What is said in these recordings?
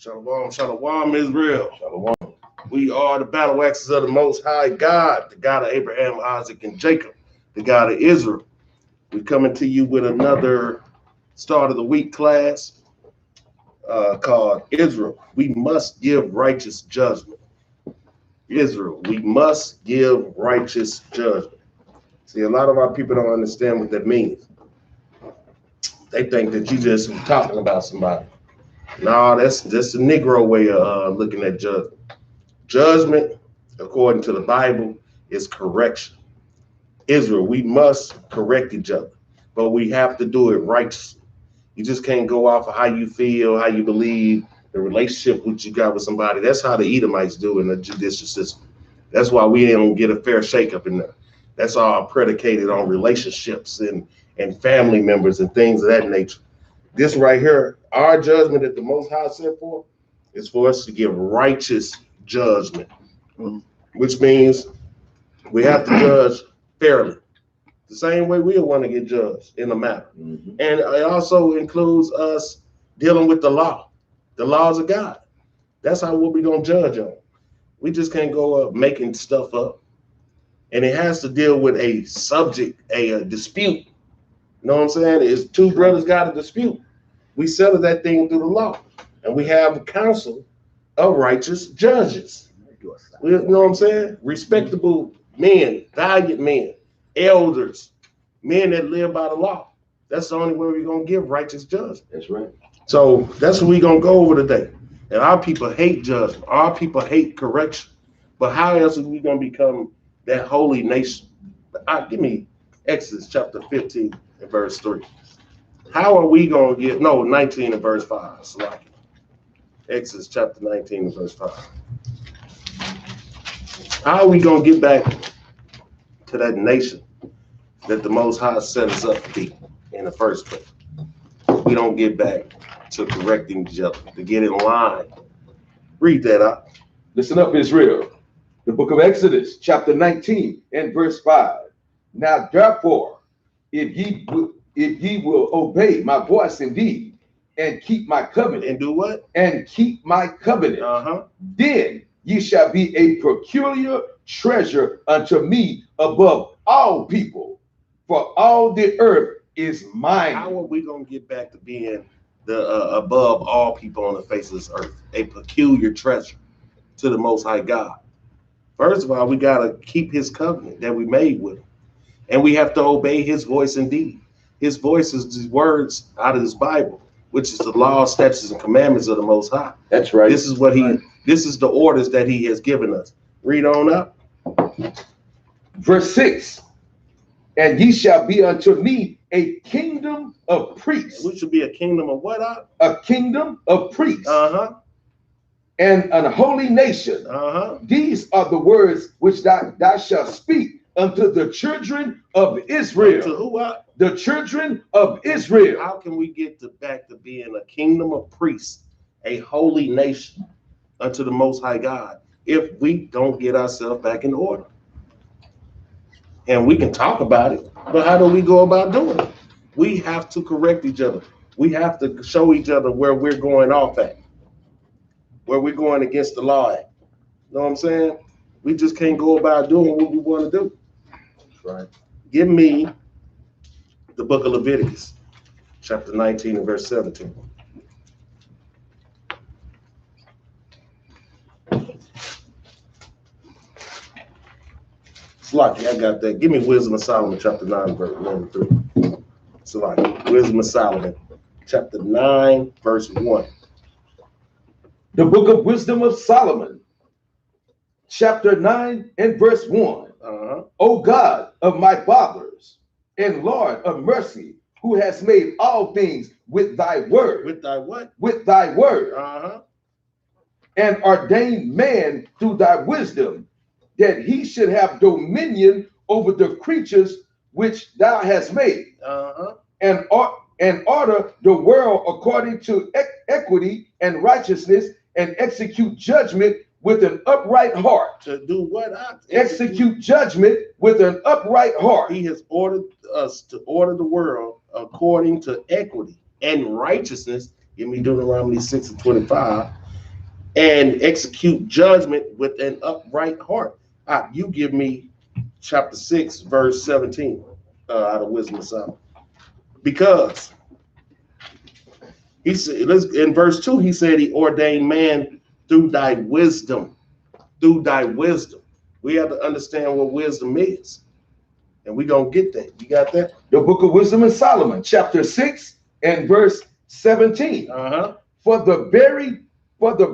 Shalom, shalom, Israel. Shalom. We are the battle axes of the Most High God, the God of Abraham, Isaac, and Jacob, the God of Israel. We're coming to you with another start of the week class called Israel. We must give righteous judgment. Israel, we must give righteous judgment. See, a lot of our people don't understand what that means. They think that you just talking about somebody. No, that's the Negro way of looking at judgment. Judgment, according to the Bible, is correction. Israel, we must correct each other, but we have to do it righteously. You just can't go off of how you feel, how you believe, the relationship which you got with somebody. That's how the Edomites do in the judicial system. That's why we don't get a fair shakeup in there. That's all predicated on relationships and family members and things of that nature. This right here, our judgment that the Most High set for, is for us to give righteous judgment, which means we have to judge fairly, the same way we want to get judged in a matter. And it also includes us dealing with the law, the laws of God. That's how what we're going to judge on. We just can't go up making stuff up. And it has to deal with a subject, a dispute. You know what I'm saying? It's two brothers got a dispute. We settle that thing through the law. And we have a council of righteous judges. You know what I'm saying? Respectable men, valiant men, elders, men that live by the law. That's the only way we're going to give righteous judgment. That's right. So that's what we're going to go over today. And our people hate judgment. Our people hate correction. But how else are we going to become that holy nation? Give me Exodus chapter 15 and verse 3. How are we going to get, 19 and verse 5. Exodus chapter 19 and verse 5. How are we going to get back to that nation that the Most High set us up to be in the first place? We don't get back to correcting each other, to get in line. Read that out. Listen up, Israel. The book of Exodus, chapter 19 and verse 5. Now, therefore, if ye will obey my voice indeed, and keep my covenant. And do what? And keep my covenant. Then ye shall be a peculiar treasure unto me above all people, for all the earth is mine. How are we going to get back to being the above all people on the face of this earth? A peculiar treasure to the Most High God. First of all, we got to keep his covenant that we made with him. And we have to obey his voice indeed. His voice is the words out of this Bible, which is the law, statutes, and commandments of the Most High. That's right. This is what this is the orders that he has given us. Read on up. Verse 6. And ye shall be unto me a kingdom of priests. We should be a kingdom of what? A kingdom of priests. And an holy nation. These are the words which thou shalt speak unto the children of Israel. To who? The children of Israel. How can we get back to being a kingdom of priests, a holy nation unto the Most High God, if we don't get ourselves back in order? And we can talk about it, but how do we go about doing it? We have to correct each other. We have to show each other where we're going off at, where we're going against the law at. You know what I'm saying? We just can't go about doing what we want to do. That's right. Give me the book of Leviticus, chapter 19 and verse 17. Slocky, I got that. Give me Wisdom of Solomon, chapter 9, verse 1 and 3. Slocky, Wisdom of Solomon, chapter 9, verse 1. The book of Wisdom of Solomon, chapter 9 and verse 1. O God of my fathers, and Lord of mercy, who has made all things with thy word. With thy what? With thy word. And ordained man through thy wisdom, that he should have dominion over the creatures which thou hast made. And order the world according to equity and righteousness, and execute judgment with an upright heart. To do what? Execute judgment with an upright heart. He has ordered us to order the world according to equity and righteousness. Give me Deuteronomy 6 and 25. and execute judgment with an upright heart. You give me chapter 6, verse 17 out of Wisdom of Solomon. Because he said, in verse 2, he said he ordained man through thy wisdom. Through thy wisdom. We have to understand what wisdom is. And we're going to get that. You got that? The book of Wisdom of Solomon, chapter 6 and verse 17. For the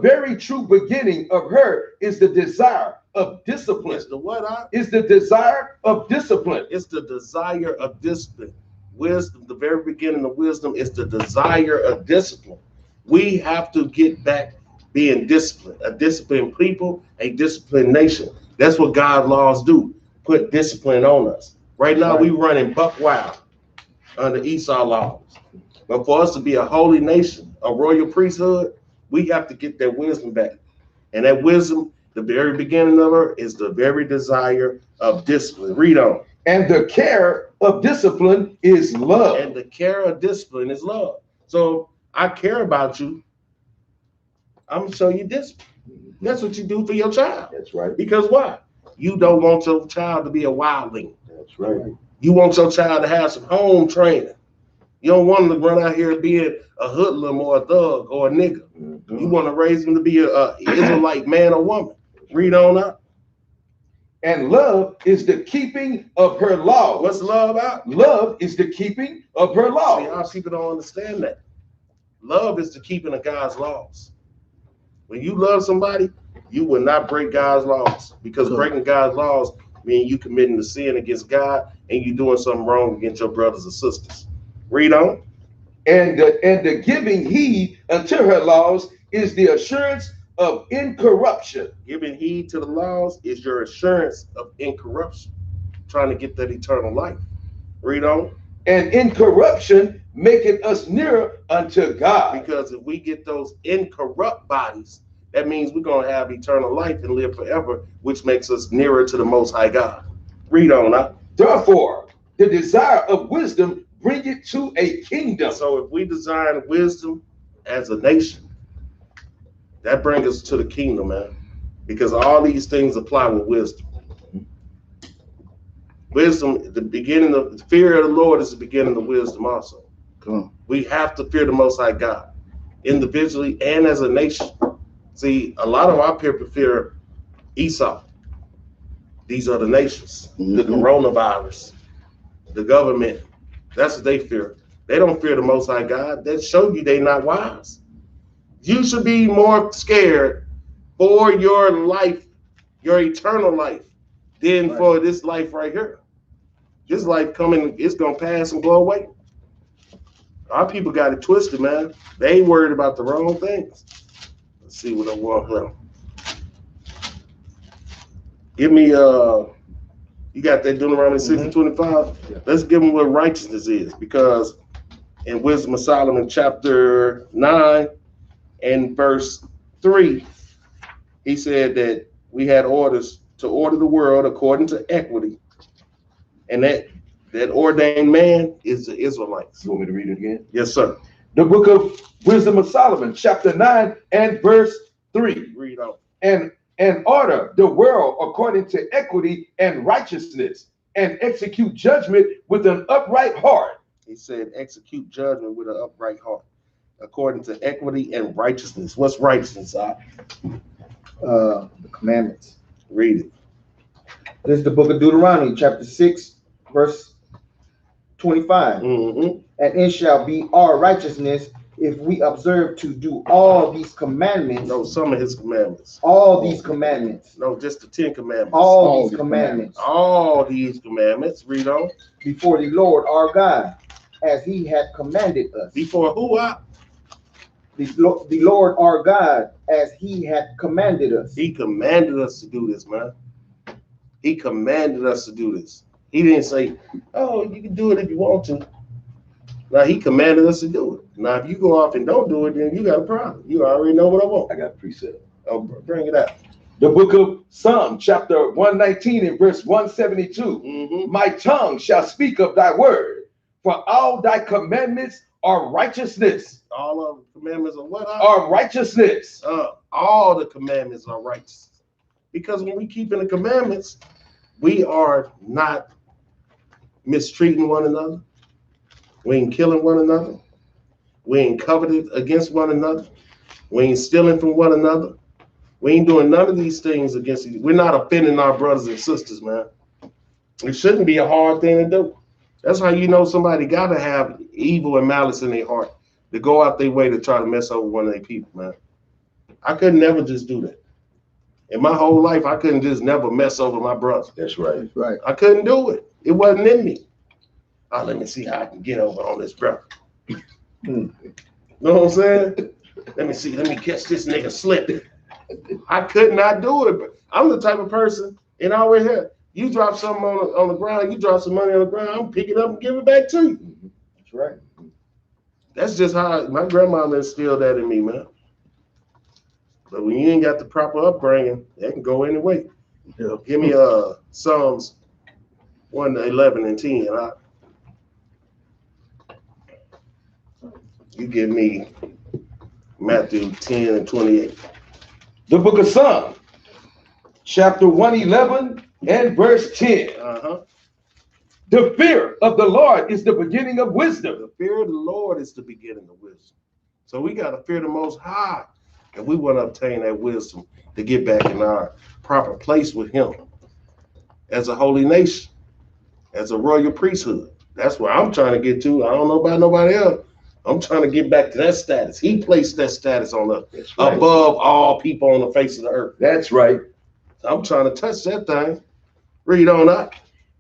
very true beginning of her is the desire of discipline. It's the what? Is the desire of discipline. It's the desire of discipline. Wisdom, the very beginning of wisdom is the desire of discipline. We have to get back being disciplined. A disciplined people, a disciplined nation. That's what God's laws do. Put discipline on us. Right now, we running buck wild under Esau laws. But for us to be a holy nation, a royal priesthood, we have to get that wisdom back. And that wisdom, the very beginning of her, is the very desire of discipline. Read on. And the care of discipline is love. And the care of discipline is love. So I care about you. I'm going to show you discipline. That's what you do for your child. That's right. Because why? You don't want your child to be a wildling. That's right. You want your child to have some home training. You don't want them to run out here being a hoodlum or a thug or a nigga. You want to raise them to be a Israelite man or woman. Read on up. And love is the keeping of her laws. What's love about? Love is the keeping of her laws. See, our people don't understand that. Love is the keeping of God's laws. When you love somebody, you will not break God's laws, because breaking God's laws means you committing the sin against God and you doing something wrong against your brothers and sisters. Read on. And the giving heed unto her laws is the assurance of incorruption. Giving heed to the laws is your assurance of incorruption. Trying to get that eternal life. Read on. And incorruption maketh us nearer unto God. Because if we get those incorrupt bodies, that means we're going to have eternal life and live forever, which makes us nearer to the Most High God. Read on up. Therefore, the desire of wisdom bring it to a kingdom. So if we desire wisdom as a nation, that brings us to the kingdom, man. Because all these things apply with wisdom. Wisdom, the beginning of the fear of the Lord is the beginning of wisdom also. Come on. We have to fear the Most High God, individually and as a nation. See, a lot of our people fear Esau. These are the nations, the coronavirus, the government. That's what they fear. They don't fear the Most High God. That show you they not wise. You should be more scared for your life, your eternal life, than for this life right here. This life coming, it's gonna pass and go away. Our people got it twisted, man. They ain't worried about the wrong things. Let's see what I want from. Give me you got that Deuteronomy 6:25. Yeah. Let's give them what righteousness is, because in Wisdom of Solomon chapter 9 and verse 3, he said that we had orders to order the world according to equity, and that ordained man is the Israelites. You want me to read it again? Yes, sir. The book of Wisdom of Solomon, chapter 9 and verse 3. Read on. And order the world according to equity and righteousness, and execute judgment with an upright heart. He said, execute judgment with an upright heart, according to equity and righteousness. What's righteousness? The commandments. Read it. This is the book of Deuteronomy, chapter 6, verse 25. And it shall be our righteousness if we observe to do all these commandments. No, some of his commandments. All these commandments. No, just the 10 commandments. All these commandments. All these commandments. Read on. Before the Lord our God, as he had commanded us. Before who? The Lord our God, as he had commanded us. He commanded us to do this, man. He commanded us to do this. He didn't say, oh, you can do it if you want to. Now, he commanded us to do it. Now, if you go off and don't do it, then you got a problem. You already know what I want. I got a precept. Oh, bring it out. The book of Psalm, chapter 119 and verse 172. My tongue shall speak of thy word, for all thy commandments are righteousness. All of the commandments are what? Are righteousness. all the commandments are righteous. Because when we keep in the commandments, we are not mistreating one another. We ain't killing one another. We ain't coveted against one another. We ain't stealing from one another. We ain't doing none of these things against you. We're not offending our brothers and sisters, man. It shouldn't be a hard thing to do. That's how you know somebody got to have evil and malice in their heart to go out their way to try to mess over one of their people, man. I could never just do that. In my whole life, I couldn't just never mess over my brother. That's right. That's right. I couldn't do it. It wasn't in me. Oh, let me see how I can get over on this brother. You know what I'm saying? Let me see. Let me catch this nigga slipping. I could not do it. But I'm the type of person, and I always have. You drop something on the ground, you drop some money on the ground, I'm pick it up and give it back to you. That's right. That's just how my grandmother instilled that in me, man. But when you ain't got the proper upbringing, that can go any way. Yeah. Give me Psalms 1:11 and 10. You give me Matthew 10 and 28. The book of Psalms, chapter 111 and verse 10. The fear of the Lord is the beginning of wisdom. The fear of the Lord is the beginning of wisdom. So we got to fear the Most High, and we want to obtain that wisdom to get back in our proper place with Him as a holy nation, as a royal priesthood. That's where I'm trying to get to. I don't know about nobody else. I'm trying to get back to that status. He placed that status on us above all people on the face of the earth. That's right. I'm trying to touch that thing. Read on up.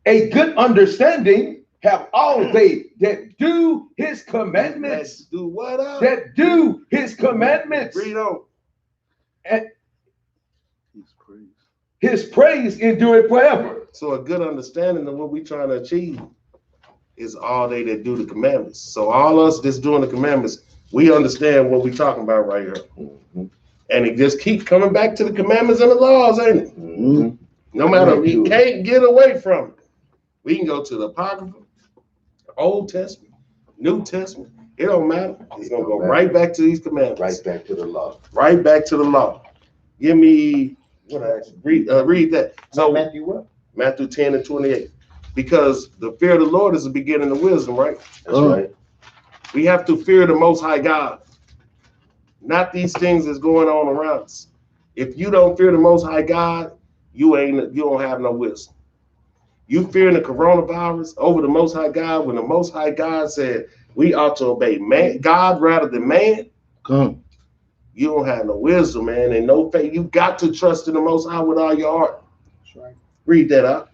A good understanding have all they that do His commandments. That do what up? That do His commandments. Read on. And His praise endureth forever. So a good understanding of what we're trying to achieve is all they that do the commandments. So all us that's doing the commandments, we understand what we're talking about right here. And it just keeps coming back to the commandments and the laws, ain't it? No matter, we can't get away from it. We can go to the Apocrypha, the Old Testament, New Testament. It don't matter. It's going to go right back to these commandments. Right back to the law. Right back to the law. Give me, what I read that. So Matthew what? Matthew 10 and 28. Because the fear of the Lord is the beginning of wisdom, right? That's right. We have to fear the Most High God, not these things that's going on around us. If you don't fear the Most High God, you don't have no wisdom. You fearing the coronavirus over the Most High God when the Most High God said we ought to obey God rather than man. You don't have no wisdom, man, and no faith. You got to trust in the Most High with all your heart. That's right. Read that up.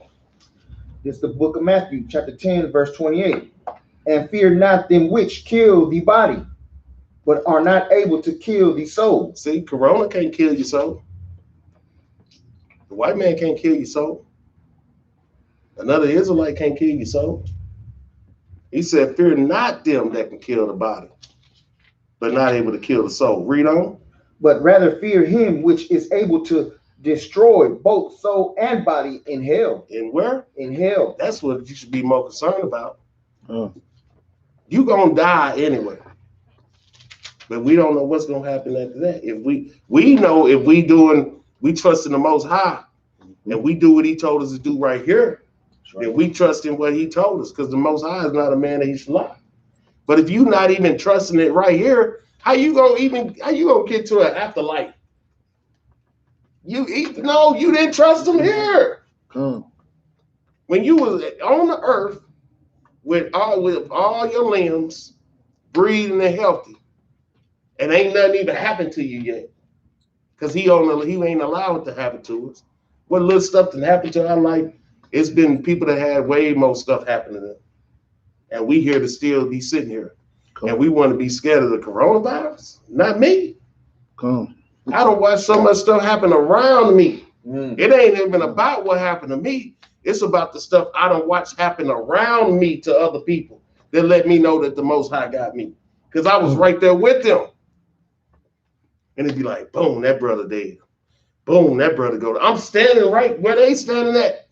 It's the book of Matthew, chapter 10, verse 28. And fear not them which kill the body, but are not able to kill the soul. See, corona can't kill your soul. The white man can't kill your soul. Another Israelite can't kill your soul. He said, fear not them that can kill the body, but not able to kill the soul. Read on. But rather fear him which is able to destroy both soul and body in hell. In where? In hell. That's what you should be more concerned about. You gonna die anyway. But we don't know what's gonna happen after that. If we know if we trust in the Most High and we do what He told us to do right here, then we trust in what He told us, because the Most High is not a man that He should lie. But if you're not even trusting it right here, how you gonna get to an afterlife? You didn't trust Him here. When you was on the earth with all your limbs, breathing and healthy, and ain't nothing even happened to you yet, because He ain't allowed it to happen to us. What little stuff that happened to our life, it's been people that had way more stuff happen to them, and we here to still be sitting here, and we want to be scared of the coronavirus. Not me. I don't watch so much stuff happen around me. It ain't even about what happened to me. It's about the stuff I don't watch happen around me to other people that let me know that the Most High got me, because I was right there with them. And it'd be like, boom, that brother dead. Boom, that brother go. I'm standing right where they standing at.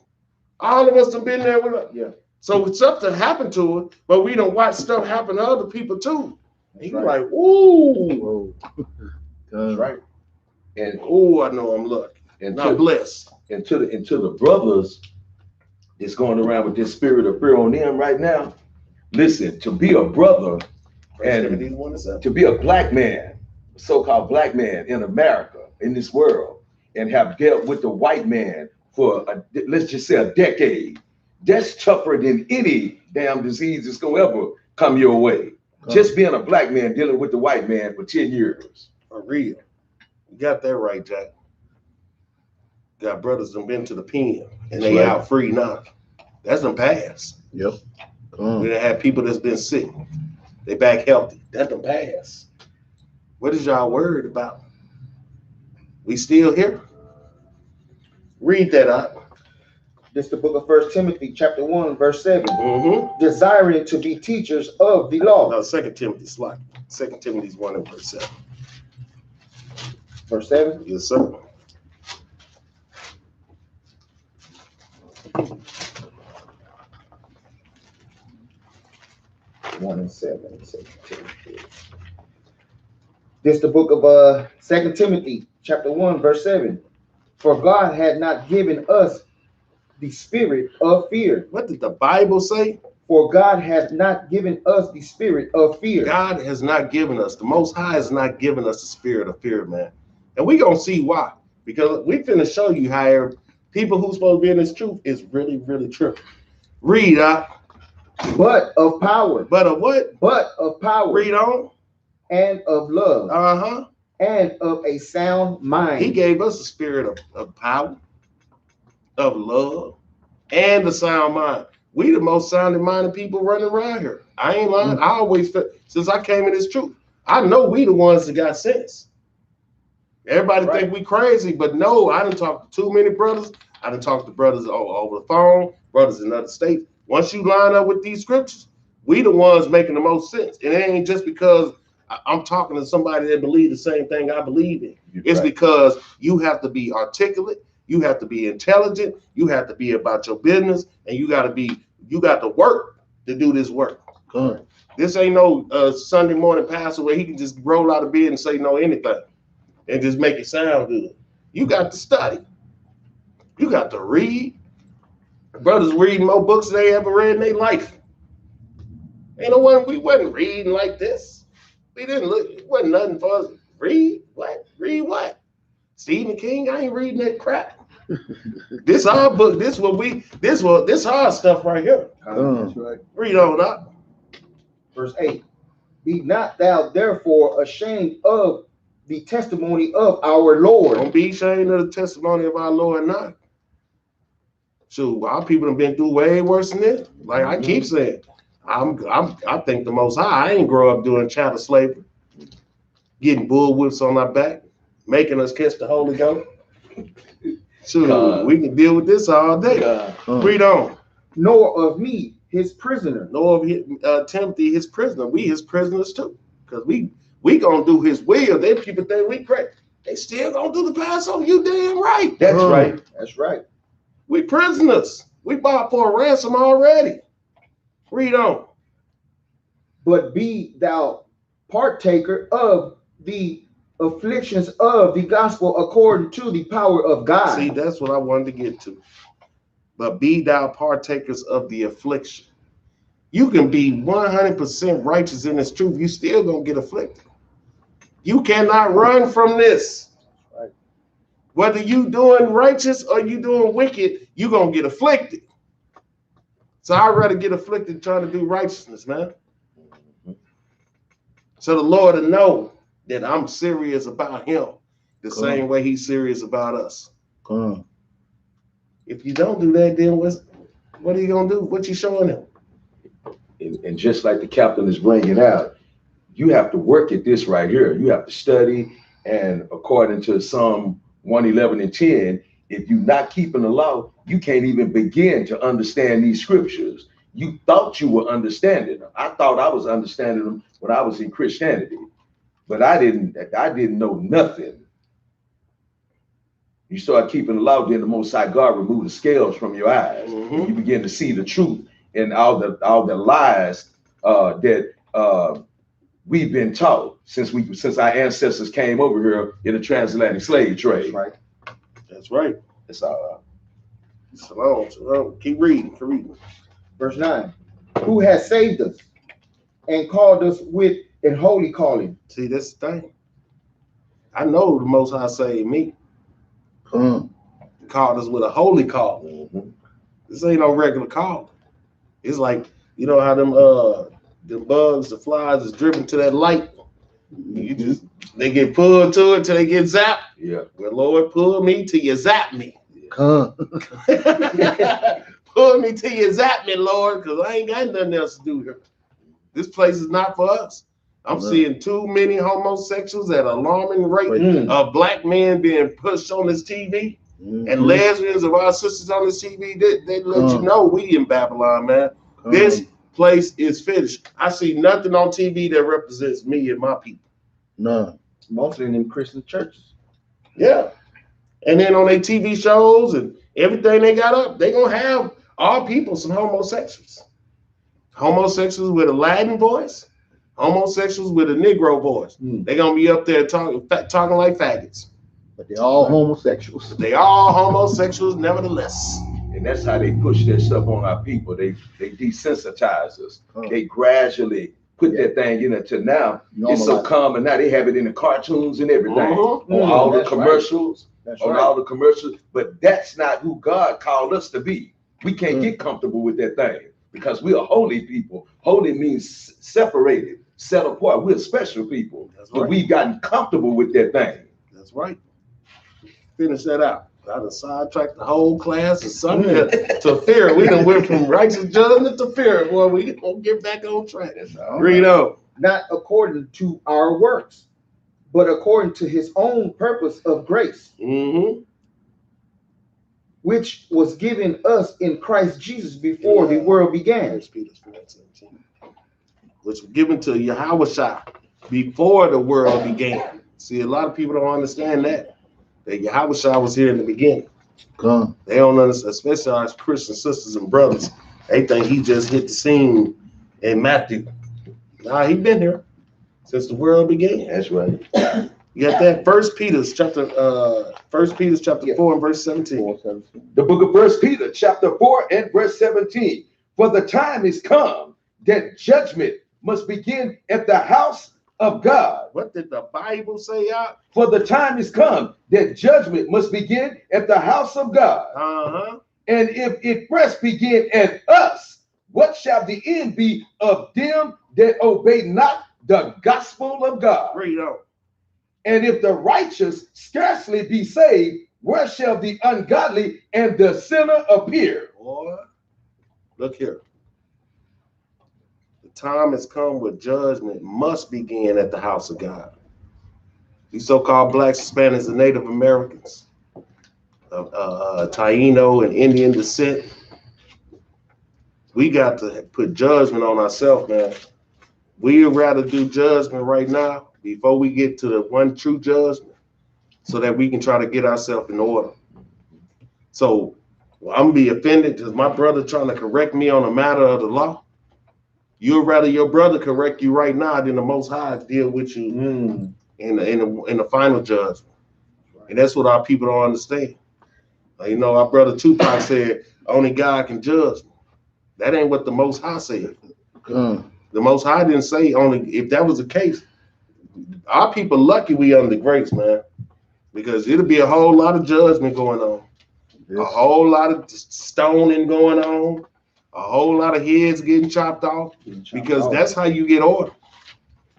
All of us have been there with us. Yeah. So something happened to us, but we don't watch stuff happen to other people too. And you're like, ooh. That's right. And oh, I know I'm lucky. and Not blessed. and to the brothers that's going around with this spirit of fear on them right now. Listen, to be a brother and to be a black man, so-called black man in America, in this world, and have dealt with the white man for let's just say a decade, that's tougher than any damn disease that's gonna ever come your way. Just being a black man dealing with the white man for 10 years. For real. You got that right, Jack. Got brothers that been to the pen and they out free now. That's them pass. Yep. We done had people that's been sick. They back healthy. That's them pass. What is y'all worried about? We still here? Read that out. This is the book of 1 Timothy, chapter 1, verse 7. Mm-hmm. Desiring to be teachers of the law. No, 2 Timothy, slide. 2 Timothy's 1 and verse 7. Verse 7? Yes, sir. One and 7. This is the book of 2 Timothy, chapter 1, verse 7. For God had not given us the spirit of fear. What did the Bible say? For God has not given us the spirit of fear. God has not given us, the Most High has not given us the spirit of fear, man. And we're going to see why. Because we finna show you how people who's supposed to be in this truth is really, really tripping. Read out. But of power. But of what? But of power. Read on. And of love. Uh-huh. And of a sound mind. He gave us a spirit of power, of love, and a sound mind. We the most sounding minded people running around here. I ain't lying. I always felt, since I came in this truth, I know we the ones that got sense. Everybody think we crazy, but no, I done talked to too many brothers. I done talked to brothers over the phone, brothers in other states. Once you line up with these scriptures, we the ones making the most sense. And it ain't just because I'm talking to somebody that believe the same thing I believe in. It's because you have to be articulate, you have to be intelligent, you have to be about your business, and you got to work to do this work. This ain't no Sunday morning pastor where he can just roll out of bed and say no anything and just make it sound good. You got to study. You got to read. Brothers reading more books than they ever read in their life. Ain't no one, we wasn't reading like this. We didn't look, it wasn't nothing for us. Read what? Read what? Stephen King, I ain't reading that crap. This our book, this our stuff right here. That's right. Read on up. Verse 8. Be not thou therefore ashamed of the testimony of our Lord. Don't be ashamed of the testimony of our Lord now. So our people have been through way worse than this. Like I keep saying, I think the Most High. I ain't grow up doing chattel slavery, getting bull whips on our back, making us catch the Holy Ghost. So we can deal with this all day. Read on. Nor of me, his prisoner. Nor of Timothy, his prisoner. We his prisoners too, because we gonna do his will. They people think we crazy. They still gonna do the Passover. You damn right. That's right. That's right. We prisoners. We bought for a ransom already. Read on. But be thou partaker of the afflictions of the gospel according to the power of God. See, that's what I wanted to get to. But be thou partakers of the affliction. You can be 100% righteous in this truth. You still gonna get afflicted. You cannot run from this. Right. Whether you doing righteous or you doing wicked, you gonna get afflicted. So I'd rather get afflicted trying to do righteousness, man. So the Lord will know that I'm serious about him the same way he's serious about us. If you don't do that, then what are you gonna do? What you showing him? And just like the captain is bringing out, you have to work at this right here. You have to study, and according to Psalm 111 and 10, if you're not keeping the law, you can't even begin to understand these scriptures. You thought you were understanding them. I thought I was understanding them when I was in Christianity, but I didn't know nothing. You start keeping the law, then the Most High God remove the scales from your eyes. And you begin to see the truth and all the lies that we've been taught since our ancestors came over here in the transatlantic slave trade. That's right. That's right. It's all Shalom. Keep reading. Verse 9. Who has saved us and called us with an holy calling. See, that's the thing. I know the Most High saved me. Called us with a holy call. Mm-hmm. This ain't no regular call. It's like, you know how them bugs, the flies is driven to that light. They get pulled to it till they get zapped. Yeah. Well, Lord, pull me till you zap me. Come. Pull me till you zap me, Lord, because I ain't got nothing else to do here. This place is not for us. I'm seeing too many homosexuals at an alarming rate of black men being pushed on this TV. And lesbians of our sisters on the TV, they let you know we in Babylon, man. This place is finished. I see nothing on TV that represents me and my people. None. Mostly in them Christian churches. Yeah. And then on their TV shows and everything they got up, they gonna have all people some homosexuals. Homosexuals with a Latin voice, homosexuals with a Negro voice. They gonna be up there talking like faggots. But they're all homosexuals. They all homosexuals, nevertheless. And that's how they push their stuff on our people. They desensitize us. They gradually put that thing in it to now. It's so common now. They have it in the cartoons and everything. On all the commercials. On all the commercials. But that's not who God called us to be. We can't get comfortable with that thing because we are holy people. Holy means separated, set apart. We're special people. But we've gotten comfortable with that thing. That's right. Finish that out. I done sidetracked the whole class or something to fear. We done went from righteous judgment to fear. Boy, we gonna get back on track. Read on. Not according to our works, but according to his own purpose of grace, which was given us in Christ Jesus before the world began. Which was given to Yahweh before the world began. See, a lot of people don't understand that. That Yahweh was here in the beginning. They don't understand, especially our Christian sisters and brothers. They think he just hit the scene in Matthew. Nah, he been here since the world began. That's right. You got that? 1 Peter chapter 4 and verse 17. The book of 1 Peter chapter 4 and verse 17. For the time is come that judgment must begin at the house of God. What did the Bible say, y'all? For the time is come that judgment must begin at the house of God. And if it first begin at us, what shall the end be of them that obey not the gospel of God? Read on. And if the righteous scarcely be saved, where shall the ungodly and the sinner appear? Boy, look here. Time has come where judgment must begin at the house of God. These so-called blacks, Hispanics, and Native Americans, Taino and Indian descent, we got to put judgment on ourselves, man. We'd rather do judgment right now before we get to the one true judgment so that we can try to get ourselves in order. So I'm gonna be offended because my brother trying to correct me on a matter of the law. You'd rather your brother correct you right now than the Most High deal with you in the final judgment. And that's what our people don't understand. You know, our brother Tupac said, only God can judge me. That ain't what the Most High said. The Most High didn't say only, if that was the case, our people lucky we under grace, man. Because it'll be a whole lot of judgment going on. A whole lot of stoning going on. A whole lot of heads getting chopped off because that's how you get order.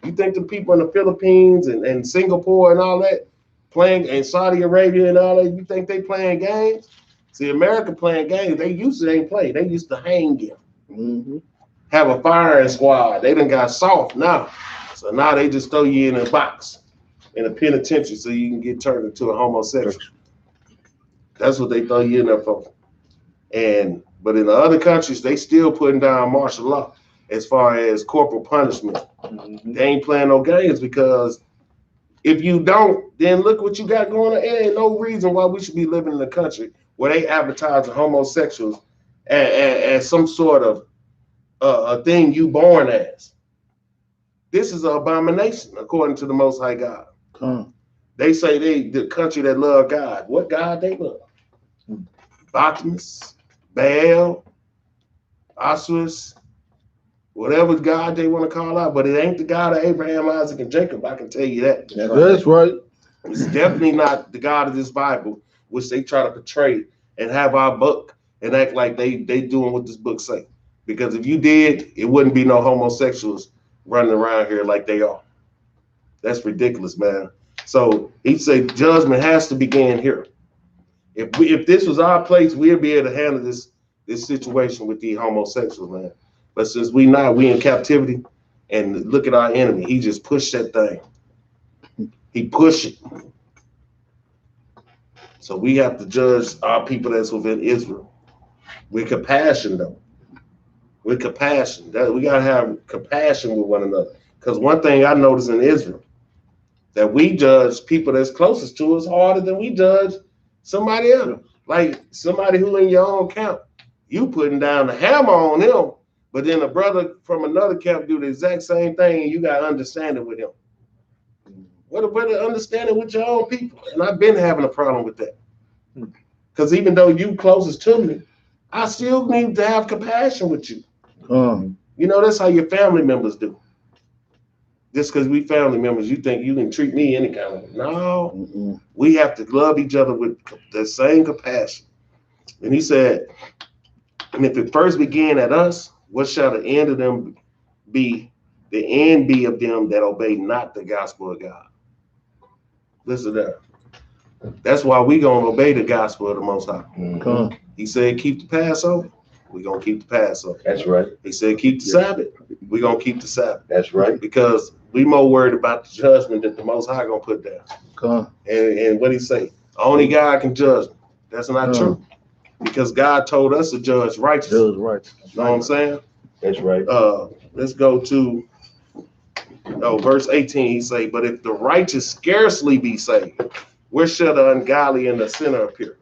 You think the people in the Philippines and Singapore and all that playing, and Saudi Arabia and all that, you think they playing games? See, America playing games, they used to ain't play. They used to hang you. Have a firing squad. They done got soft now. So now they just throw you in a box in a penitentiary so you can get turned into a homosexual. That's what they throw you in there for. But in the other countries, they still putting down martial law as far as corporal punishment. They ain't playing no games because if you don't, then look what you got going on. There ain't no reason why we should be living in a country where they advertise homosexuals as some sort of a thing you born as. This is an abomination according to the Most High God. They say the country that love God. What God they love? Bottomus, Baal, Osiris, whatever God they want to call out, but it ain't the God of Abraham, Isaac, and Jacob. I can tell you that. That's right. It's definitely not the God of this Bible, which they try to portray and have our book and act like they doing what this book say. Because if you did, it wouldn't be no homosexuals running around here like they are. That's ridiculous, man. So he said judgment has to begin here. If this was our place, we'd be able to handle this situation with the homosexuals, man. But since we in captivity, and look at our enemy, he just pushed that thing. He pushed it. So we have to judge our people that's within Israel with compassion, though. With compassion. We gotta have compassion with one another. Because one thing I noticed in Israel, that we judge people that's closest to us harder than we judge somebody else. Like somebody who in your own camp, you putting down the hammer on him, but then a brother from another camp do the exact same thing, and you got understanding with him. What a better understanding with your own people. And I've been having a problem with that. Because even though you closest to me, I still need to have compassion with you. You know, that's how your family members do. Just because we family members, you think you can treat me any kind of way. No, we have to love each other with the same compassion. And he said, and if it first began at us, what shall the end of them be? The end be of them that obey not the gospel of God. Listen to that. That's why we gonna obey the gospel of the Most High. He said, keep the Passover. We're gonna keep the Passover. That's right. He said, keep the Sabbath. We're gonna keep the Sabbath. That's right. Because we more worried about the judgment that the Most High gonna put down. And what he say? Only God can judge. That's not true. Because God told us to judge righteous. You know what I'm saying? That's right. Let's go to verse 18. He say, but if the righteous scarcely be saved, where shall the ungodly and the sinner appear?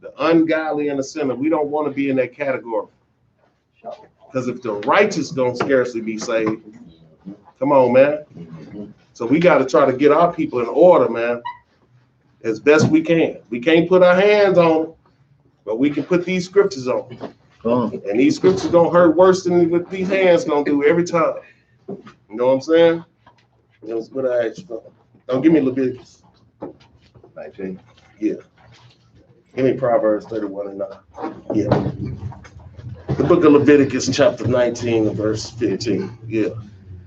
The ungodly and the sinner, we don't want to be in that category. Because if the righteous don't scarcely be saved, come on, man. So we got to try to get our people in order, man, as best we can. We can't put our hands on them, but we can put these scriptures on them. And these scriptures don't hurt worse than what these hands gonna do every time. You know what I'm saying? That's what I asked you for. Don't give me Leviticus 19. Yeah. Give me Proverbs 31 and 9. Yeah. The book of Leviticus, chapter 19, and verse 15. Yeah.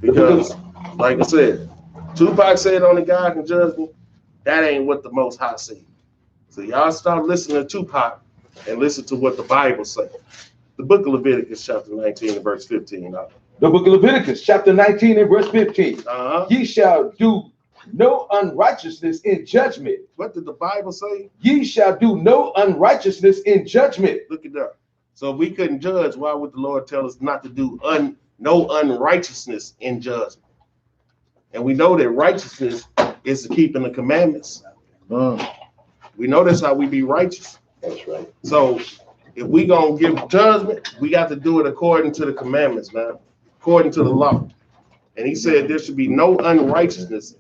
Because, like I said, Tupac said only God can judge me. That ain't what the Most High said. So y'all stop listening to Tupac and listen to what the Bible says. The book of Leviticus, chapter 19, and verse 15. The book of Leviticus, chapter 19, and verse 15. Ye shall do no unrighteousness in judgment. What did the Bible say? Ye shall do no unrighteousness in judgment. Look at that. So if we couldn't judge, why would the Lord tell us not to do no unrighteousness in judgment? And we know that righteousness is keeping the commandments. We know that's how we be righteous. That's right. So if we gonna give judgment, we got to do it according to the commandments, man, according to the law. And he said there should be no unrighteousness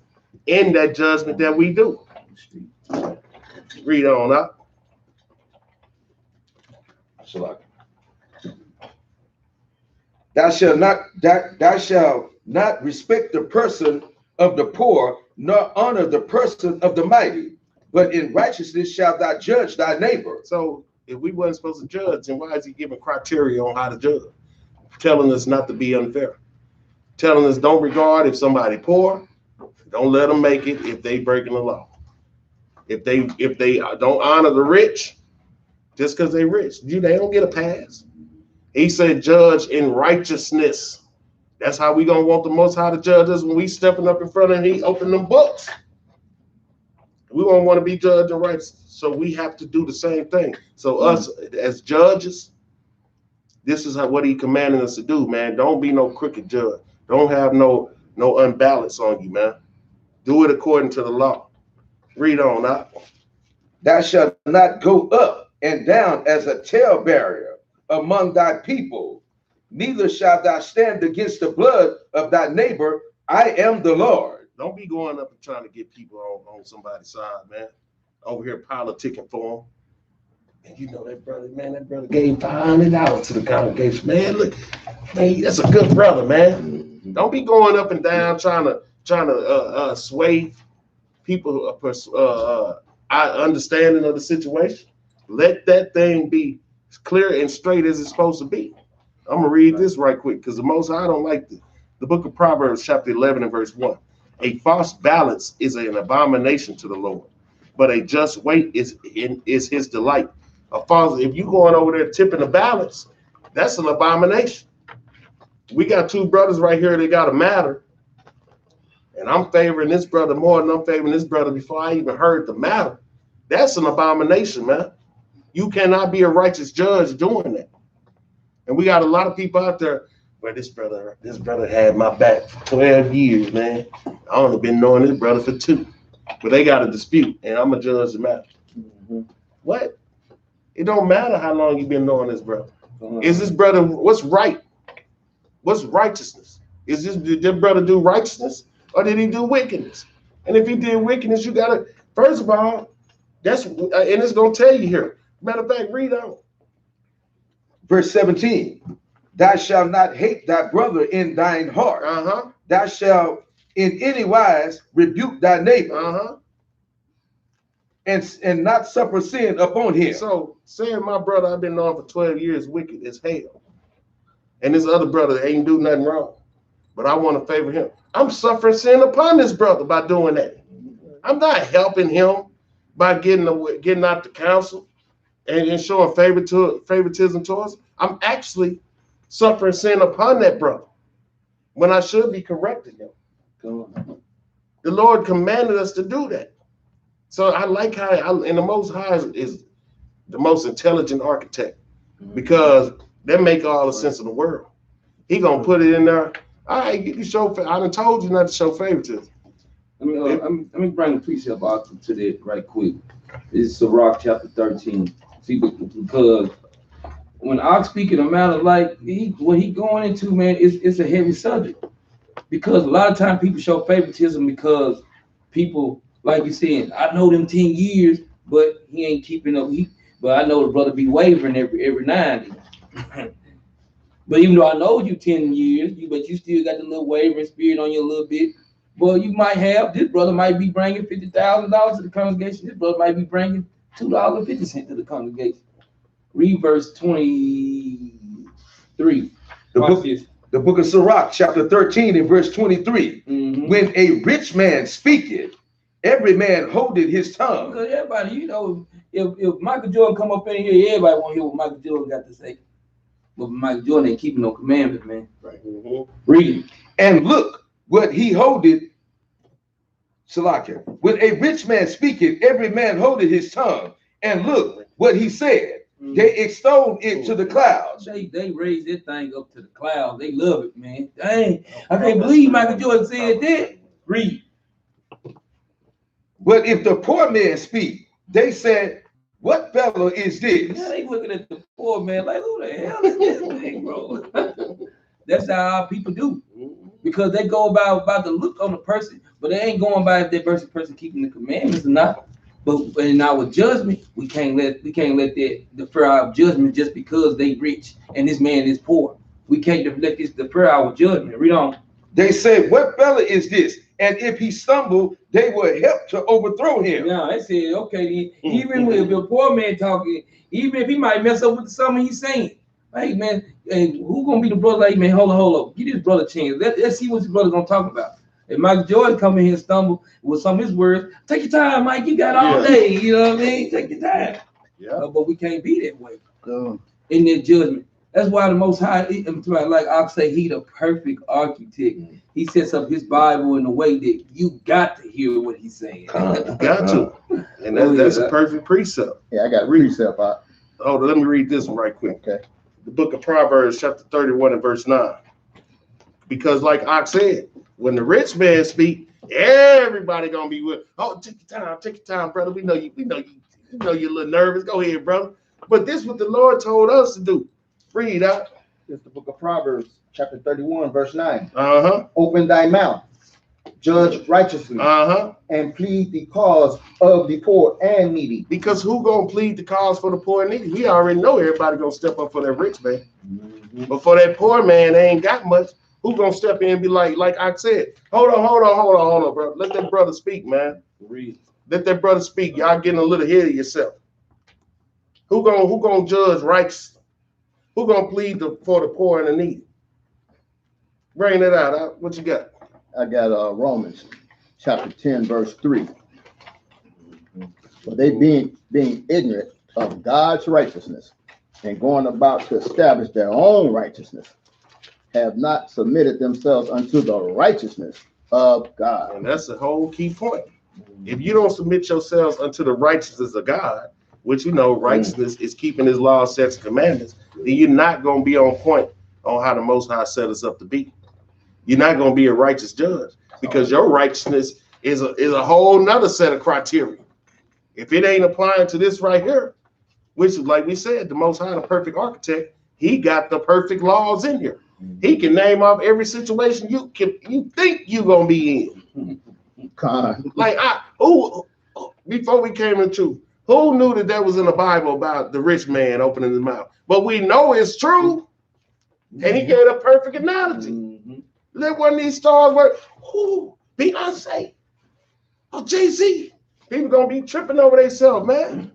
in that judgment that we do. Read on up. Thou shalt not respect the person of the poor, nor honor the person of the mighty, but in righteousness shalt thou judge thy neighbor. So if we wasn't supposed to judge, then why is he giving criteria on how to judge? Telling us not to be unfair. Telling us don't regard if somebody poor, don't let them make it if they breaking the law. If they don't honor the rich, just because they rich, they don't get a pass. He said judge in righteousness. That's how we gonna want the Most High to judge us when we stepping up in front of him. He open them books. We won't want to be judged in righteousness. So we have to do the same thing. So us as judges, this is what he commanding us to do, man. Don't be no crooked judge. Don't have no unbalance on you, man. Do it according to the law. Read on now. Thou shalt not go up and down as a talebearer among thy people, neither shalt thou stand against the blood of thy neighbor I am the Lord. Don't be going up and trying to get people on somebody's side, man. Over here politicking for them. And you know that brother, man, that brother gave $500 to the congregation. Man, look, man, that's a good brother, man. Don't be going up and down trying to sway people understanding of the situation. Let that thing be clear and straight as it's supposed to be. I'm gonna read this right quick because the Most High don't like this. The book of Proverbs, chapter 11 and verse 1. A false balance is an abomination to the Lord, but a just weight is his delight. A false, if you going over there tipping the balance, that's an abomination. We got two brothers right here that got a matter, and I'm favoring this brother more than I'm favoring this brother before I even heard the matter. That's an abomination, man. You cannot be a righteous judge doing that. And we got a lot of people out there where this brother had my back for 12 years, man. I only been knowing this brother for 2. But they got a dispute, and I'm a judge the matter. What? It don't matter how long you've been knowing this brother. Is this brother, what's right? What's righteousness? Did this brother do righteousness or did he do wickedness? And if he did wickedness, you gotta, first of all, that's, and it's gonna tell you here. Matter of fact, read on. Verse 17, thou shalt not hate thy brother in thine heart. Thou shalt in any wise rebuke thy neighbor. And not suffer sin upon him. So saying my brother I've been knowing for 12 years wicked as hell. And this other brother ain't do nothing wrong. But I want to favor him. I'm suffering sin upon this brother by doing that. I'm not helping him by getting out the counsel and showing favoritism towards him. I'm actually suffering sin upon that brother when I should be correcting him. The Lord commanded us to do that. So I like how, and the Most High is the most intelligent architect because that make all the sense in the world. He gonna put it in there. All right, you can show. I done told you not to show favoritism. Let me bring a precept out to that right quick. It's Sirach chapter 13. See, because when Ox speaking a matter like what he going into, man, it's a heavy subject. Because a lot of times people show favoritism because people, like you said, I know them 10 years, but he ain't keeping up. But I know the brother be wavering every now and then. But even though I know you 10 years, but you still got the little wavering spirit on you a little bit. Well, you might have, this brother might be bringing $50,000 to the congregation. This brother might be bringing $2.50 to the congregation. Read verse 23. The book of Sirach, chapter 13 and verse 23. When a rich man speaketh, every man holdeth his tongue. Because everybody, you know, if Michael Jordan come up in here, everybody want to hear what Michael Jordan got to say. But Michael Jordan ain't keeping no commandments, man. Right. Read it. And look what he holdeth. Salakia. When a rich man speaketh, every man holdeth his tongue. And look what he said. They extol it to the clouds. They raise that thing up to the clouds. They love it, man. Dang, I can't believe Michael Jordan said that. Read. But if the poor man speak, they said, what fellow is this? Yeah, they looking at the poor man like, who the hell is this thing, bro? That's how our people do. Because they go about the look on the person, but they ain't going by if that person keeping the commandments or not. But in our judgment, we can't let that defer our judgment just because they rich and this man is poor. We can't let this defer our judgment. Read on. They say, what fella is this? And if he stumble, they will help to overthrow him. Yeah, they said, okay, even if a poor man talking, even if he might mess up with something he's saying, hey man, and who gonna be the brother? Like, man, hold on, give this brother a chance. Let's see what this brother gonna talk about. If Michael Jordan come in here and stumble with some of his words, take your time, Mike. You got all day. You know what I mean? Take your time. Yeah. But we can't be that way in their judgment. That's why the Most High, like I say, he the perfect architect. He sets up his Bible in a way that you got to hear what he's saying. Got to. And that's a perfect precept. Yeah, I got a precept out. Oh, let me read this one right quick. Okay. The book of Proverbs, chapter 31 and verse 9. Because like Ox said, when the rich man speak, everybody gonna be with, oh, take your time, brother. We know you're a little nervous. Go ahead, brother. But this is what the Lord told us to do. Read out. It's the book of Proverbs, chapter 31, verse 9. Uh-huh. Open thy mouth judge righteously, and plead the cause of the poor and needy. Because who gonna plead the cause for the poor and needy? We already know everybody gonna step up for that rich man. But for that poor man, they ain't got much. Who gonna step in and be like I said, hold on, bro. Let that brother speak, man. Let that brother speak. Y'all getting a little ahead of yourself. Who gonna judge righteously? Who gonna plead for the poor and the needy? Bring it out. What you got? I got Romans chapter 10, verse 3. For they being ignorant of God's righteousness and going about to establish their own righteousness, have not submitted themselves unto the righteousness of God. And that's the whole key point. If you don't submit yourselves unto the righteousness of God, which you know righteousness is keeping his laws, statutes, and commandments, then you're not going to be on point on how the Most High set us up to be. You're not going to be a righteous judge because your righteousness is a whole nother set of criteria. If it ain't applying to this right here, which is like we said, the Most High, the perfect architect, he got the perfect laws in here. He can name off every situation you think you're going to be in. Like, before we came into, who knew that was in the Bible about the rich man opening his mouth? But we know it's true. And he gave a perfect analogy. Let one of these stars work. Beyonce. Jay-Z. People going to be tripping over themselves, man.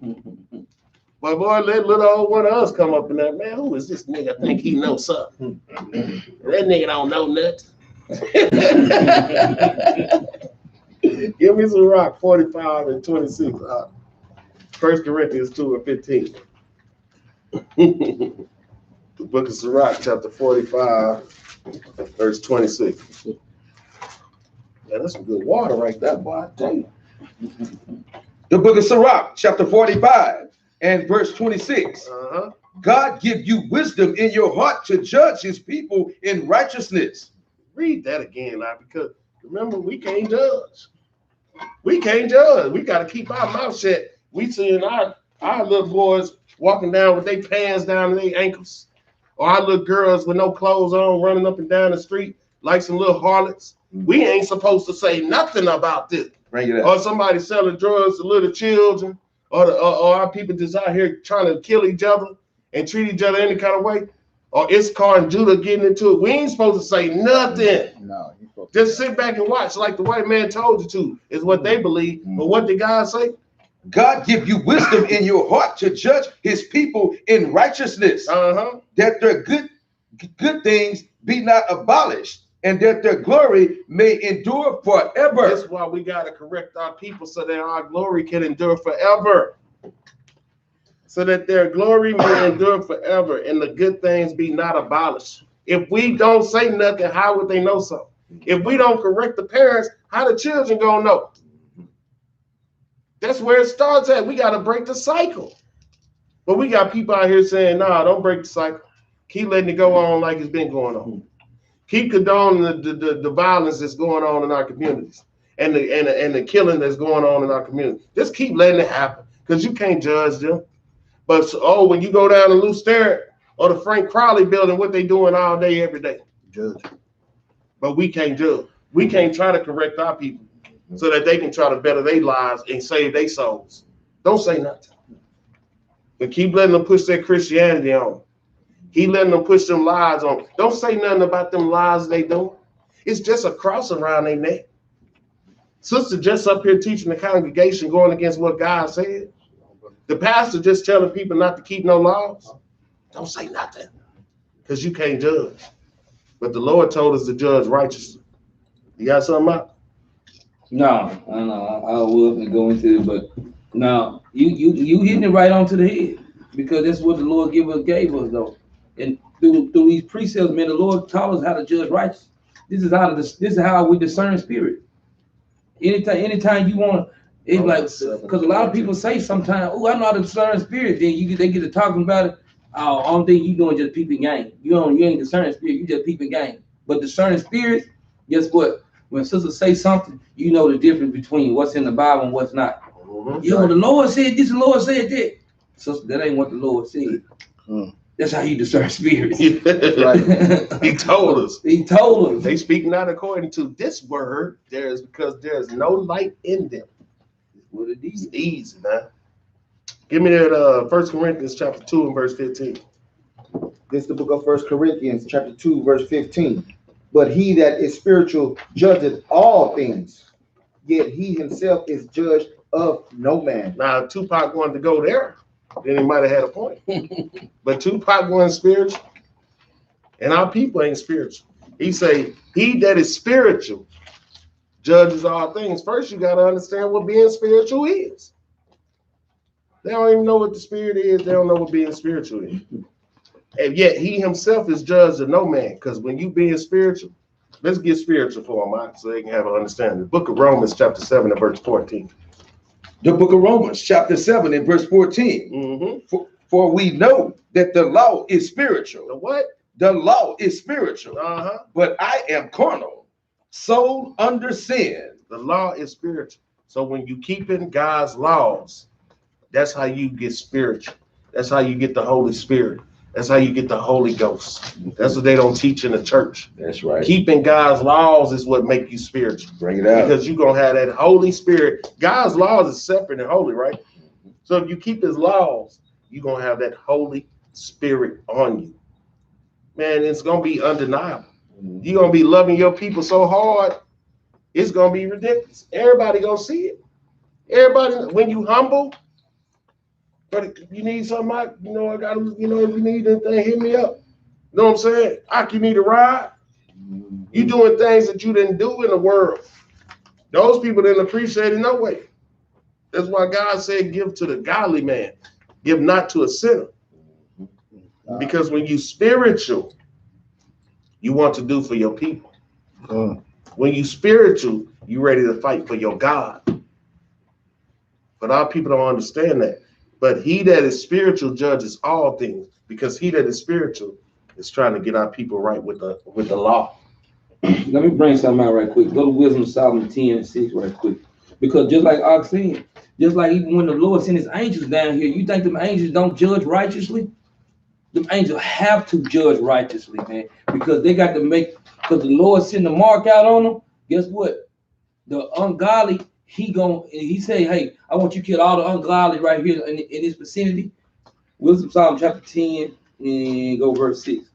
But boy, let little old one of us come up in there, man. Who is this nigga? I think he knows something. That nigga don't know nothing. Give me some rock, 45 and 26. 1 Corinthians 2 and 15. The book of Sirach, chapter 45, verse 26. Yeah, that's some good water right there, boy. Damn. The book of Sirach, chapter 45 and verse 26. God give you wisdom in your heart to judge his people in righteousness. Read that again, now, because remember, we can't judge. We can't judge. We got to keep our mouth shut. We seeing our little boys walking down with their pants down to their ankles, or our little girls with no clothes on running up and down the street like some little harlots. We ain't supposed to say nothing about this. Bring it up. Or somebody selling drugs to little children, or our people just out here trying to kill each other and treat each other any kind of way, or Issachar and Judah getting into it. We ain't supposed to say nothing. No, just sit back and watch like the white man told you to, is what they believe. But what did God say? God give you wisdom in your heart to judge his people in righteousness, that their good things be not abolished, and that their glory may endure forever. That's why we got to correct our people so that our glory can endure forever. So that their glory may endure forever and the good things be not abolished. If we don't say nothing, how would they know something? If we don't correct the parents, how the children gonna know? That's where it starts at. We got to break the cycle. But we got people out here saying, nah, don't break the cycle. Keep letting it go on like it's been going on. Keep condoning the violence that's going on in our communities and the killing that's going on in our community. Just keep letting it happen because you can't judge them. But when you go down to Lou Sterrett or the Frank Crowley building, what they doing all day, every day? Judge. But we can't judge. We can't try to correct our people so that they can try to better their lives and save their souls. Don't say nothing. But keep letting them push their Christianity on. Keep letting them push them lies on. Don't say nothing about them lies they do. It's just a cross around their neck. Sister just up here teaching the congregation going against what God said. The pastor just telling people not to keep no laws. Don't say nothing because you can't judge. But the Lord told us to judge righteously. You got something out? No, I wouldn't go into it, but no, you hitting it right onto the head because that's what the Lord gave us though. And through these precepts, man, the Lord taught us how to judge righteous. This is how we discern spirit. Anytime you want, it's like because a lot of people say sometimes, "Oh, I know how to discern spirit." Then they get to talking about it. Only thing you doing just peeping game. You ain't discerning spirit. You just peeping game. But discerning spirit, guess what? When sisters say something, you know the difference between what's in the Bible and what's not. The Lord said this, the Lord said that. Sister, that ain't what the Lord said. That's how you discern spirits. Right. He told us. He told us. They speak not according to this word. Because there's no light in them. What it It's is. easy, man. Give me that 1 Corinthians chapter 2 and verse 15. This is the book of 1 Corinthians, chapter 2, verse 15. But he that is spiritual judgeth all things, yet he himself is judged of no man. Now, if Tupac wanted to go there, then he might have had a point. But Tupac wasn't spiritual, and our people ain't spiritual. He say, he that is spiritual judges all things. First, you got to understand what being spiritual is. They don't even know what the spirit is. They don't know what being spiritual is. And yet he himself is judged of no man. Because when you being spiritual, let's get spiritual for them, right? So they can have an understanding. The book of Romans, chapter 7 and verse 14. The book of Romans, chapter 7 and verse 14. Mm-hmm. For we know that the law is spiritual. The what? The law is spiritual, Uh-huh. but I am carnal, sold under sin. The law is spiritual. So when you keep in God's laws, that's how you get spiritual. That's how you get the Holy Spirit. That's how you get the Holy Ghost. That's what they don't teach in the church. That's right. Keeping God's laws is what make you spiritual. Bring it out. Because you're going to have that Holy Spirit. God's laws is separate and holy, right? So if you keep his laws, you're going to have that Holy Spirit on you. Man, it's going to be undeniable. You're going to be loving your people so hard, it's going to be ridiculous. Everybody going to see it. Everybody, when you humble, but if you need something, I got to, if you need anything, hit me up. You know what I'm saying? You need a ride. You doing things that you didn't do in the world. Those people didn't appreciate it no way. That's why God said, give to the godly man, give not to a sinner. Because when you spiritual, you want to do for your people. When you spiritual, you ready to fight for your God. But our people don't understand that. But he that is spiritual judges all things, because he that is spiritual is trying to get our people right with the law. Let me bring something out right quick. Go to Wisdom of Solomon 10 and 6 right quick. Because just like Ox said, just like even when the Lord sent his angels down here, you think them angels don't judge righteously? Them angels have to judge righteously, man. Because they got to because the Lord sent the mark out on them. Guess what? The ungodly, he say, hey, I want you to kill all the ungodly right here in this vicinity. Wisdom of Solomon chapter 10 and go verse 6.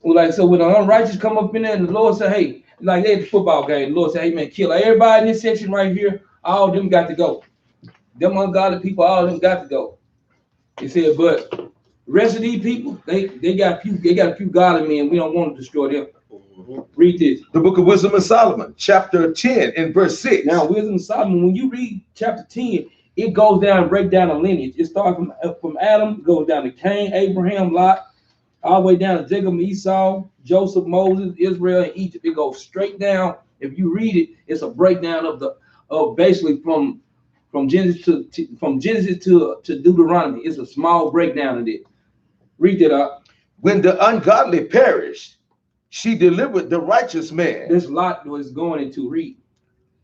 Well, so when the unrighteous come up in there and the Lord say, hey, like they at the football game, the Lord say, hey man, kill everybody in this section right here. All of them got to go. Them ungodly people, all of them got to go. He said, but the rest of these people, they got a few godly men. We don't want to destroy them. Read this. The book of Wisdom of Solomon, chapter 10 and verse 6. Now, Wisdom of Solomon, when you read chapter 10, it goes down and break down a lineage. It starts from Adam, goes down to Cain, Abraham, Lot, all the way down to Jacob, Esau, Joseph, Moses, Israel, and Egypt. It goes straight down. If you read it, it's a breakdown of basically from Genesis to Deuteronomy. It's a small breakdown of it. Read that up. When the ungodly perished, she delivered the righteous man. This Lot was going into read.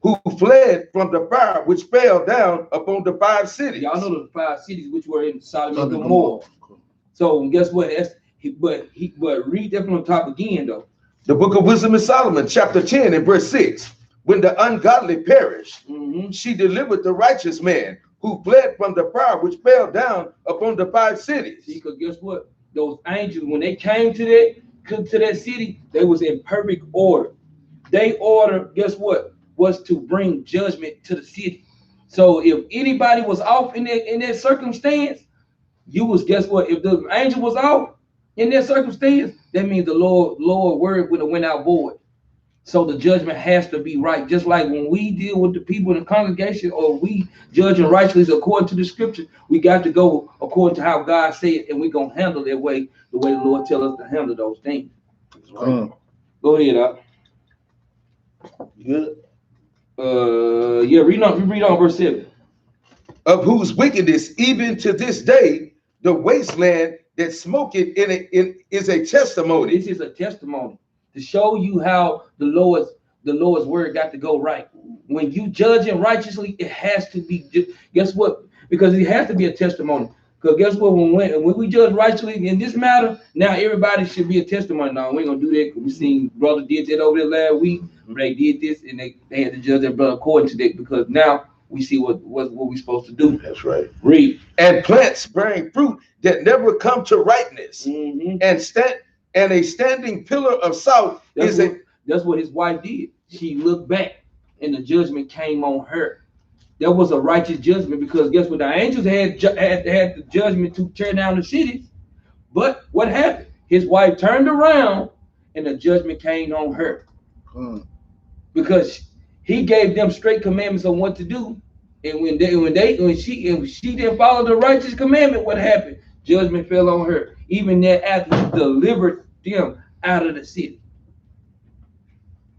Who fled from the fire which fell down upon the 5 cities. Y'all know the 5 cities which were in Sodom and Gomorrah. So guess what? But read that from the top again though. The book of Wisdom of Solomon, chapter 10 and verse 6. When the ungodly perished, she delivered the righteous man who fled from the fire which fell down upon the 5 cities. See, because guess what? Those angels, when they came to that city, they was in perfect order. They order, guess what? Was to bring judgment to the city. So if anybody was off in that circumstance, you was, guess what? If the angel was off in that circumstance, that means the Lord word would have went out void. So the judgment has to be right. Just like when we deal with the people in the congregation, or we judge and righteously according to the scripture, we got to go according to how God said, and we're gonna handle that way, the way the Lord tells us to handle those things. Right. Go ahead, Up. Good. Yeah, read on verse 7. Of whose wickedness even to this day the wasteland that smoketh in it is a testimony. This is a testimony to show you how the Lord's word got to go right. When you judge and righteously, it has to be, guess what? Because it has to be a testimony. Because guess what? When we judge righteously in this matter, now everybody should be a testimony. Now we ain't gonna do that because we seen brother did that over there last week. They did this and they had to judge their brother according to that, because now we see what we're supposed to do. That's right. Read. And plants bearing fruit that never come to ripeness, and a standing pillar of salt that's what his wife did. She looked back and the judgment came on her. That was a righteous judgment, because guess what? The angels had the judgment to tear down the cities. But what happened? His wife turned around and the judgment came on her. Because he gave them straight commandments on what to do. And when she didn't follow the righteous commandment, what happened? Judgment fell on her. Even there after he delivered them out of the city.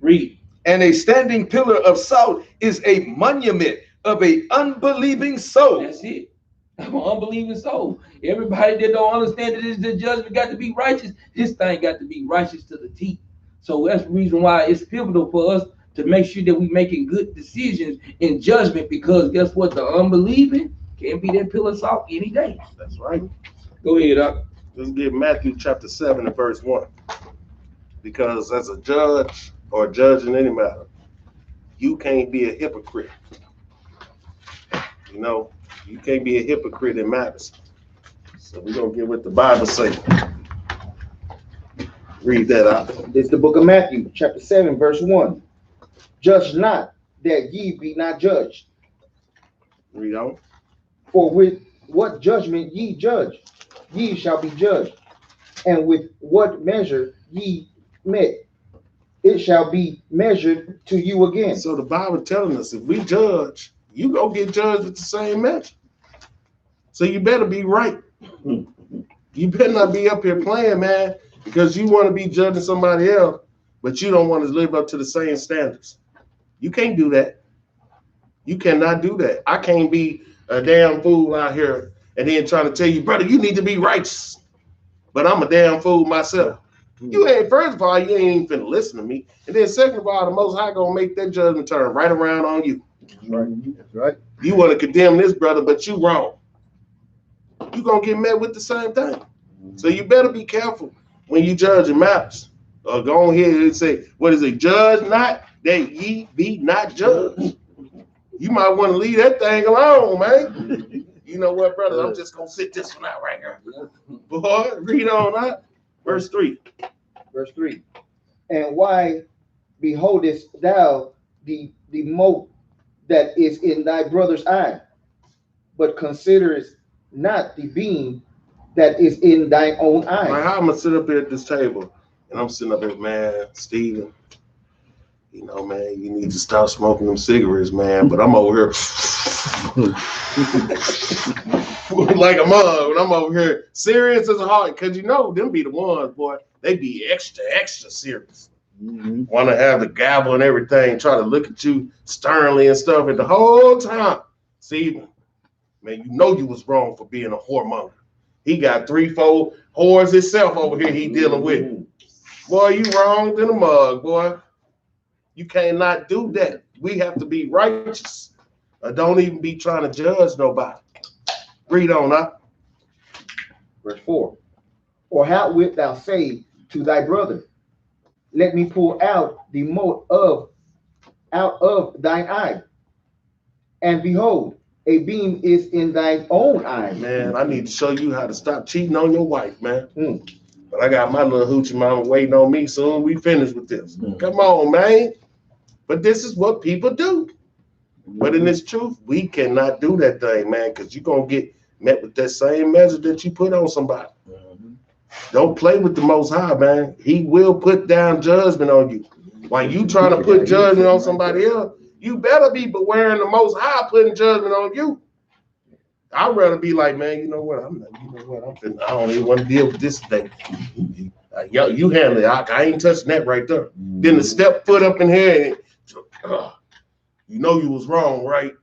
Read. And a standing pillar of salt is a monument of a unbelieving soul. That's it. I'm an unbelieving soul. Everybody that don't understand that the judgment got to be righteous, this thing got to be righteous to the teeth. So that's the reason why it's pivotal for us to make sure that we're making good decisions in judgment, because guess what? The unbelieving can be that pillar of salt any day. That's right. Go ahead, Doc. Let's get Matthew chapter 7 and verse 1. Because as a judge or a judge in any matter, you can't be a hypocrite. You know, you can't be a hypocrite in matters. So we're going to get what the Bible says. Read that out. This is the book of Matthew, chapter 7, verse 1. Judge not, that ye be not judged. Read on. For with what judgment ye judge, ye shall be judged. And with what measure ye met, it shall be measured to you again. So the Bible telling us, if we judge, you gonna get judged with the same measure. So you better be right. You better not be up here playing, man, because you want to be judging somebody else, but you don't want to live up to the same standards. You can't do that. You cannot do that. I can't be a damn fool out here and then trying to tell you, brother, you need to be righteous, but I'm a damn fool myself. You ain't, first of all, you ain't even finna listen to me. And then second of all, the Most High gonna make that judgment turn right around on you. That's right. You want to condemn this brother, but you wrong. You gonna get met with the same thing. So you better be careful when you judge matters. Or go on here and say, what is it? Judge not, that ye be not judged. You might want to leave that thing alone, man. You know what, brother? I'm just gonna sit this one out right here. Boy, read on that. Verse 3. Verse 3. And why beholdest thou the mote that is in thy brother's eye, but considerest not the beam that is in thine own eye? Like, how I'm gonna sit up here at this table and I'm sitting up here, man, Stephen, you know, man, you need to stop smoking them cigarettes, man. But I'm over here like a mug, and I'm over here serious as a heart, because you know them be the ones, boy. They be extra serious. Want to have the gavel and everything, try to look at you sternly and stuff, and the whole time, Stephen, man, you know you was wrong for being a whoremonger. He got 3-4 whores himself over here he dealing with. Boy, you wrong than a mug, boy. You cannot do that. We have to be righteous. Don't even be trying to judge nobody. Read on up. Verse 4. Or how wilt thou say to thy brother, let me pull out the mote out of thine eye, and behold, a beam is in thine own eye? Man, I need to show you how to stop cheating on your wife, man. But I got my little hoochie mama waiting on me soon. We finish with this. Come on, man. But this is what people do. But in this truth, we cannot do that thing, man, because you're going to get met with that same measure that you put on somebody. Don't play with the Most High, man. He will put down judgment on you. While you trying to put judgment on somebody else, you better be bewaring the Most High putting judgment on you. I'd rather be like, man, you know what? I don't even want to deal with this today. You handle it. I ain't touching that right there. Then to step foot up in here and you know you was wrong, right?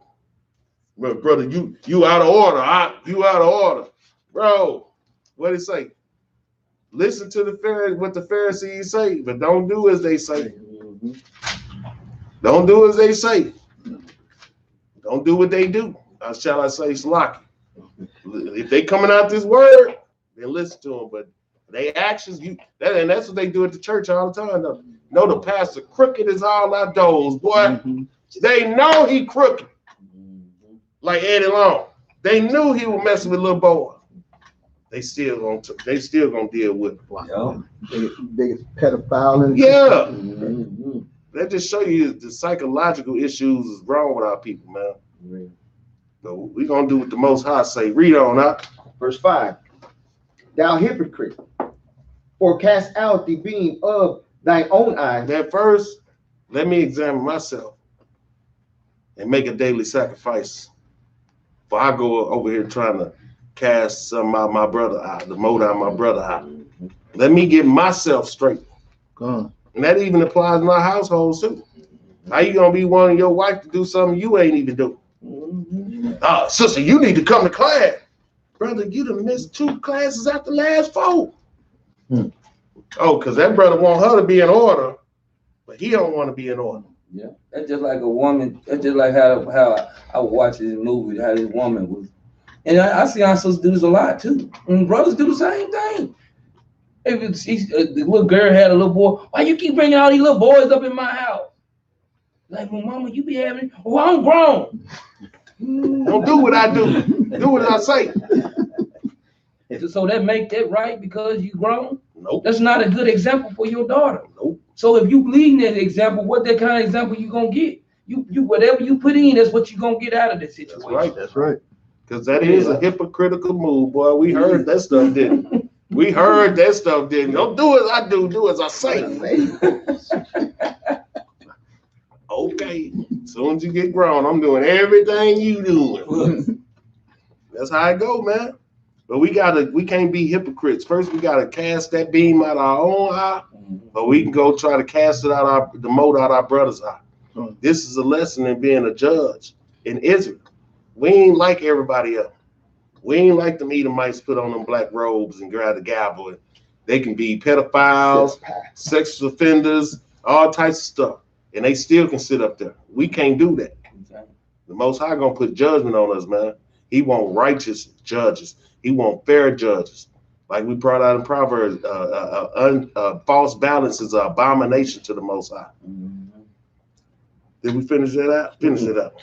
But brother, you out of order. You out of order. Bro, what did it say? Listen to what the Pharisees say, but don't do as they say. Don't do as they say. Don't do what they do. Shall I say, Slocky? if they coming out this word, then listen to them. But they actions, and that's what they do at the church all the time. No, the pastor crooked as all our doors, boy. Mm-hmm. They know he crooked, like Eddie Long. They knew he was messing with little boy. They still gonna deal with it. Wow. Biggest pedophile. Yeah. Mm-hmm. That just show you the psychological issues is wrong with our people, man. Mm-hmm. So we're gonna do what the Most High say. Read on out. Verse 5. Thou hypocrite, or cast out the beam of thine own eye. That first, let me examine myself and make a daily sacrifice. For I go over here trying to cast some out my brother out, the mote out of my brother out. Let me get myself straight. And that even applies in our households too. How you gonna be wanting your wife to do something you ain't even do? Sister, you need to come to class. Brother, you done missed 2 classes out the last 4. Oh, because that brother want her to be in order, but he don't want to be in order. Yeah, that's just like a woman. That's just like how I would watch this movie, how this woman was. And I see our sisters do this a lot too. And brothers do the same thing. If the little girl had a little boy, why you keep bringing all these little boys up in my house? Like, well, mama, you be having, well, I'm grown. Don't do what I do. Do what I say. So that make that right because you grown? Nope. That's not a good example for your daughter. Nope. So if you leading that example, what that kind of example you gonna get? You whatever you put in, that's what you gonna get out of this situation. That's right. That's right. Because that is a hypocritical move, boy. We heard that stuff, didn't we? Heard that stuff, didn't we? Don't do as I do as I say. Okay. As soon as you get grown, I'm doing everything you doing. That's how it go, man. But we can't be hypocrites. First, we gotta cast that beam out our own eye, but we can go try to cast it out the mote out our brother's eye. This is a lesson in being a judge in Israel. We ain't like everybody else. We ain't like them Edomites put on them black robes and grab the gavel. They can be pedophiles, sex offenders, all types of stuff, and they still can sit up there. We can't do that. The Most High gonna put judgment on us, man. He want righteous judges. He want fair judges. Like we brought out in Proverbs, false balance is an abomination to the Most High. Did we finish that out? Finish it out.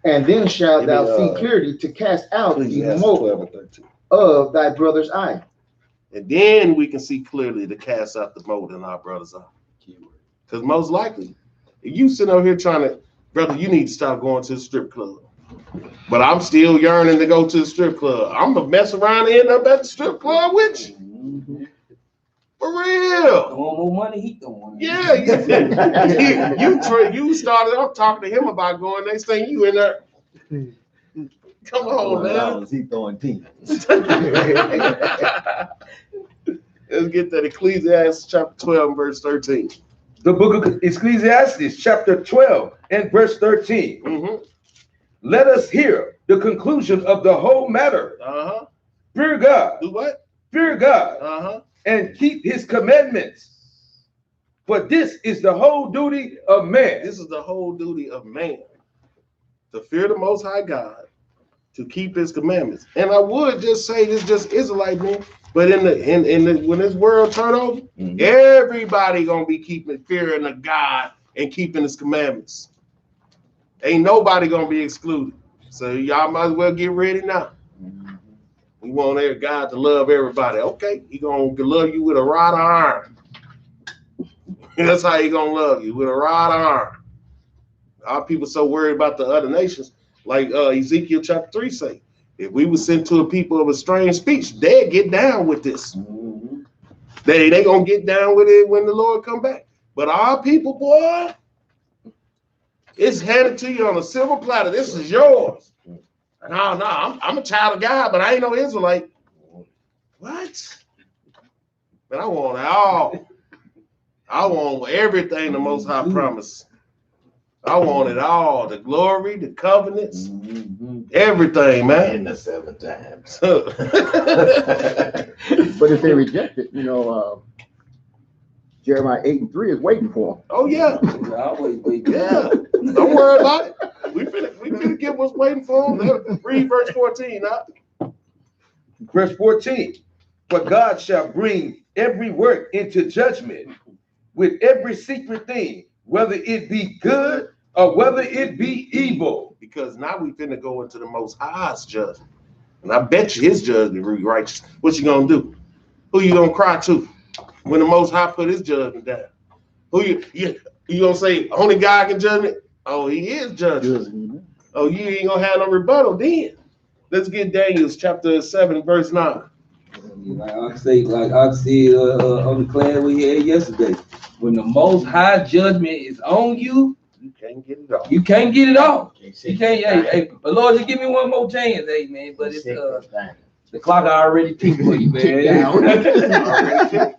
And then shalt thou see clearly to cast out the mote of thy brother's eye. And then we can see clearly to cast out the mote in our brother's eye. Because most likely, if you sitting over here trying to, brother, you need to stop going to the strip club. But I'm still yearning to go to the strip club. I'm gonna mess around and end up at the strip club with you. For real. Don't want more money, he don't want it. Yeah, you started off talking to him about going. Next thing you in there. Come on, man. He throwing team. Let's get that Ecclesiastes chapter 12, verse 13. The book of Ecclesiastes, chapter 12 and verse 13. Mm-hmm. Let us hear the conclusion of the whole matter. Fear God. Do what? Fear God. And keep his commandments. For this is the whole duty of man. This is the whole duty of man. To fear the Most High God, to keep his commandments. And I would just say this just Israelite man, but in the when this world turn over, everybody gonna be fearing the God and keeping his commandments. Ain't nobody gonna be excluded. So y'all might as well get ready now. We want God to love everybody. Okay, he gonna love you with a rod of iron. That's how he gonna love you, with a rod of iron. Our people so worried about the other nations, like Ezekiel chapter 3 say, if we were sent to a people of a strange speech, they'd get down with this. They gonna get down with it when the Lord come back. But our people, boy, it's handed to you on a silver platter. This is yours. No, I'm a child of God, but I ain't no Israelite. What? But I want it all. I want everything the Most High promised. I want it all. The glory, the covenants, everything, man. In the 7 times. But if they reject it, Jeremiah 8:3 is waiting for them. Oh, yeah. Yeah. Don't worry about it. We finna get what's waiting for them. Read verse 14, huh? Verse 14. For God shall bring every work into judgment with every secret thing, whether it be good or whether it be evil. Because now we finna go into the Most High's judgment. And I bet you his judgment will be righteous. What you gonna do? Who you gonna cry to when the Most High put his judgment down? Who you gonna say only God can judge it? Oh, he is judging. Oh, you ain't gonna have no rebuttal then. Let's get Daniel chapter 7, verse 9. Like I said on the class we had yesterday, when the Most High judgment is on you, You can't get it off. you can't get it off. You can't. Hey, but Lord, just give me one more chance, hey man. But it's the clock already ticked for you, man.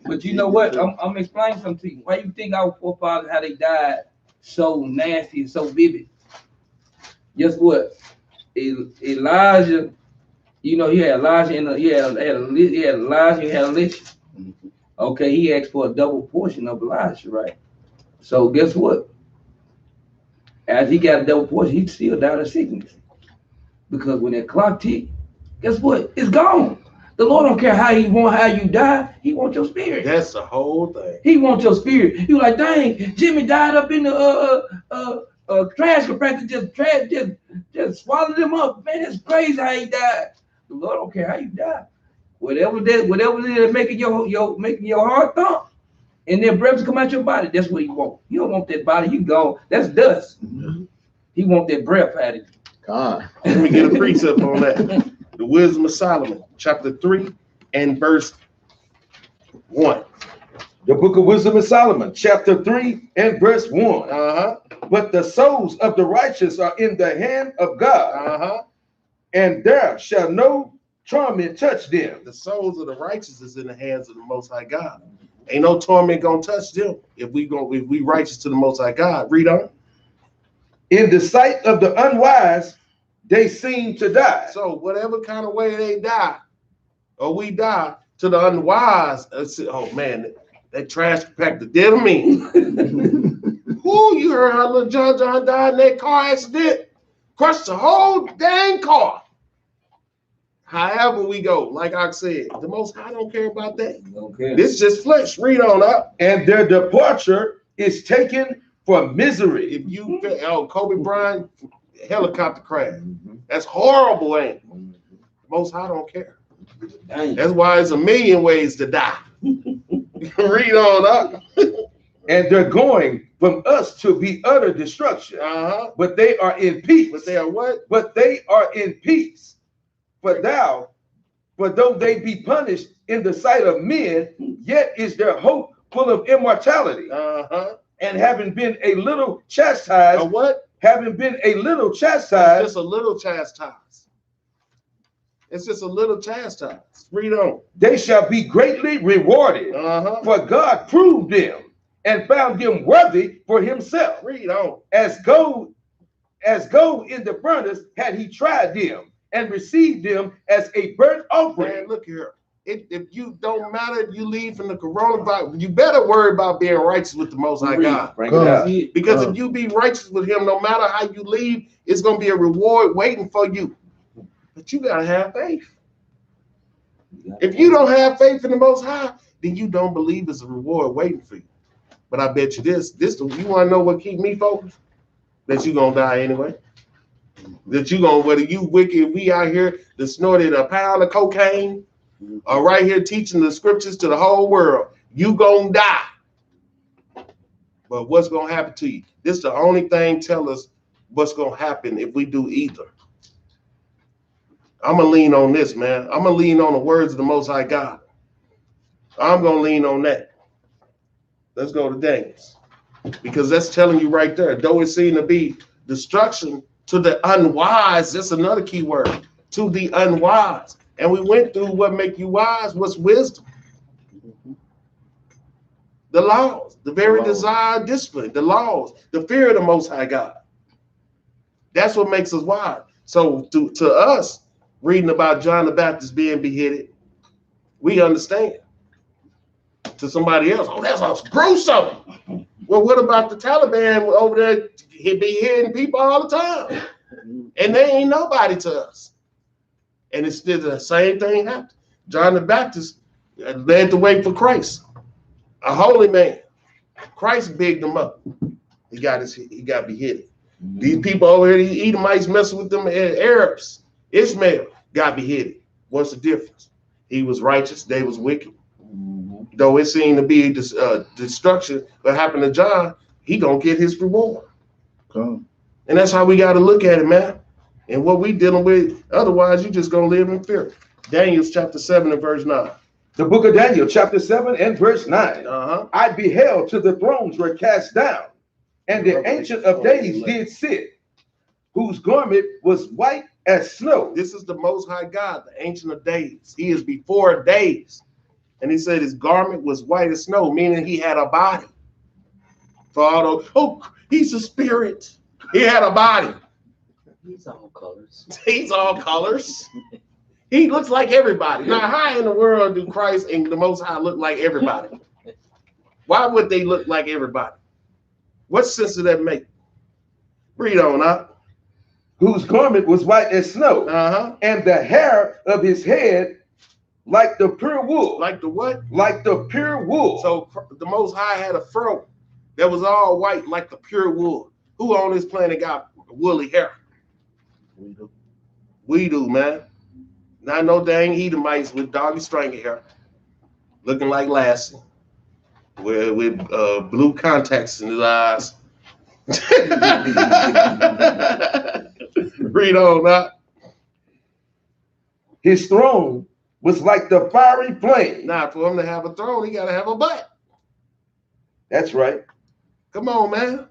But you know what? I'm explaining something to you. Why you think our forefathers how they died so nasty and so vivid? Guess what? Elijah, you know, he had Elijah and he had Elijah, he had Elisha. Okay, he asked for a double portion of Elijah, right? So guess what? As he got a double portion, he still died of sickness. Because when that clock ticked, guess what? It's gone. The Lord don't care how you die. He wants your spirit. That's the whole thing. He wants your spirit. You like, dang, Jimmy died up in the trash compactor, just swallowed him up. Man, it's crazy how he died. The Lord don't care how you die. Whatever it is making your heart thump, and then breath come out your body, that's what he wants. You don't want that body, you go. That's dust. Mm-hmm. He want that breath out of you. God. Let me get a precept on that. The Wisdom of Solomon, chapter 3 and verse 1. The book of Wisdom of Solomon, chapter 3 and verse 1. But the souls of the righteous are in the hand of God, and there shall no torment touch them. The souls of the righteous is in the hands of the Most High God. Ain't no torment gonna touch them if we righteous to the Most High God. Read on. In the sight of the unwise, they seem to die. So whatever kind of way they die, or we die, to the unwise, oh man, that trash compactor did me. Who you heard how little John died in that car accident? Crushed the whole dang car. However we go, like I said, the Most High don't care about that. Okay. This is just flesh. Read on up. And their departure is taken for misery. If you Kobe Bryant helicopter crash, that's horrible, ain't it? Most High don't care. Dang. That's why there's a million ways to die. Read on up. And they're going from us to be utter destruction. But they are in peace. But they are what? But they are in peace. For though they be punished in the sight of men, yet is their hope full of immortality. And having been a little chastised. What? Having been a little chastised. It's just a little chastised. It's just a little chastised. Read on. They shall be greatly rewarded. For God proved them and found them worthy for himself. Read on. As gold in the furnace had he tried them and received them as a burnt offering. Man, look here. If you don't matter if you leave from the coronavirus, you better worry about being righteous with the Most High God. Because if you be righteous with him, no matter how you leave, it's going to be a reward waiting for you. But you got to have faith. If you don't have faith in the Most High, then you don't believe it's a reward waiting for you. But I bet you this you want to know what keep me focused? That you're going to die anyway. That you're going to, whether you wicked, we out here that snorted a pound of cocaine, or right here teaching the scriptures to the whole world, you going to die. But what's going to happen to you? This is the only thing tell us what's going to happen if we do either. I'm going to lean on this, man. I'm going to lean on the words of the Most High God. I'm going to lean on that. Let's go to Daniels. Because that's telling you right there, though it seemed to be destruction to the unwise, that's another key word, to the unwise. And we went through what make you wise, what's wisdom. The laws, the very desired discipline, the laws, the fear of the Most High God. That's what makes us wise. So to us, reading about John the Baptist being beheaded, we understand. To somebody else, oh, that's gruesome. Well, what about the Taliban over there? He be hitting people all the time. And they ain't nobody to us. And it's still the same thing happened. John the Baptist led the way for Christ, a holy man. Christ bigged him up. He got beheaded. These people over here, these Edomites messing with them Arabs. Ishmael got beheaded. What's the difference? He was righteous, they was wicked. Though it seemed to be destruction, what happened to John, he gonna get his reward. And that's how we got to look at it, man. And what we dealing with, otherwise you just gonna live in fear. Daniel chapter 7 and verse 9. The book of Daniel, chapter 7 and verse 9. Uh-huh. I beheld till the thrones were cast down, and the Ancient of Days did sit, whose garment was white as snow. This is the Most High God, the Ancient of Days. He is before days. And he said his garment was white as snow, meaning he had a body. For all those, oh, he's a spirit. He had a body. He's all colors. He's all colors. He looks like everybody. Now, how in the world do Christ and the Most High look like everybody? Why would they look like everybody? What sense does that make? Read on up. Whose garment was white as snow, and the hair of his head like the pure wool. Like the what? Like the pure wool. So the Most High had a fro that was all white like the pure wool. Who on this planet got woolly hair? We do. We do, man. Not no dang Edomites with doggy strangle hair, looking like Lassie, with blue contacts in his eyes. Read on that. His throne was like the fiery flame. Now, for him to have a throne, he got to have a butt. That's right. Come on, man.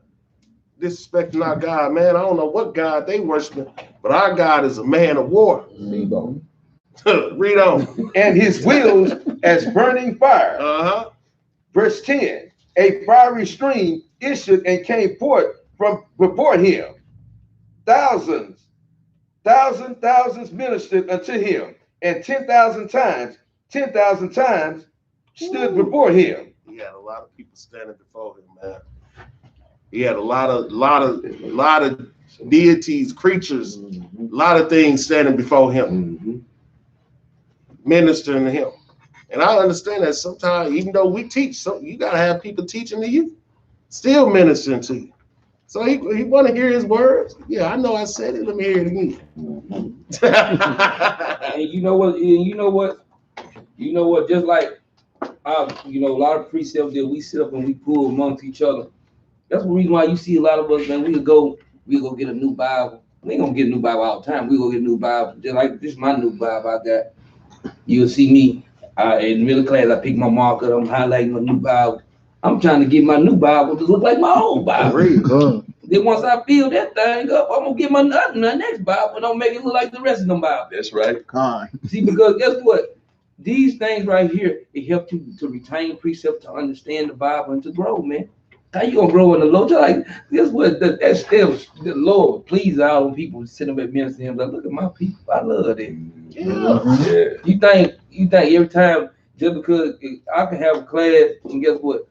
Disrespecting our God, man. I don't know what God they worshiping, but our God is a man of war. Read on. And his wheels as burning fire. Verse 10. A fiery stream issued and came forth from before him. Thousands ministered unto him, and 10,000 times stood before him. He had a lot of people standing before him, man. He had a lot of deities, creatures, a lot of things standing before him, ministering to him. And I understand that sometimes, even though we teach, so you gotta have people teaching to you, still ministering to you. So he want to hear his words. Yeah, I know I said it. Let me hear it again. And you know what? Just like a lot of precepts that we sit up and we pull amongst each other. That's the reason why you see a lot of us, man. We go get a new Bible. We ain't gonna get a new Bible all the time. We go get a new Bible. Just like this is my new Bible I got. You'll see me in middle class. I pick my marker. I'm highlighting my new Bible. I'm trying to get my new Bible to look like my old Bible. Then once I fill that thing up, I'm gonna get my next Bible and I'll make it look like the rest of them Bibles. That's right. See, because guess what? These things right here, it helps you to retain precept, to understand the Bible, and to grow, man. How you gonna grow in the Lord? Like, guess what? That's still the Lord. Please all them people sitting up at minister him. Like, look at my people. I love them. Yeah. You think every time, just because I can have a class, and guess what?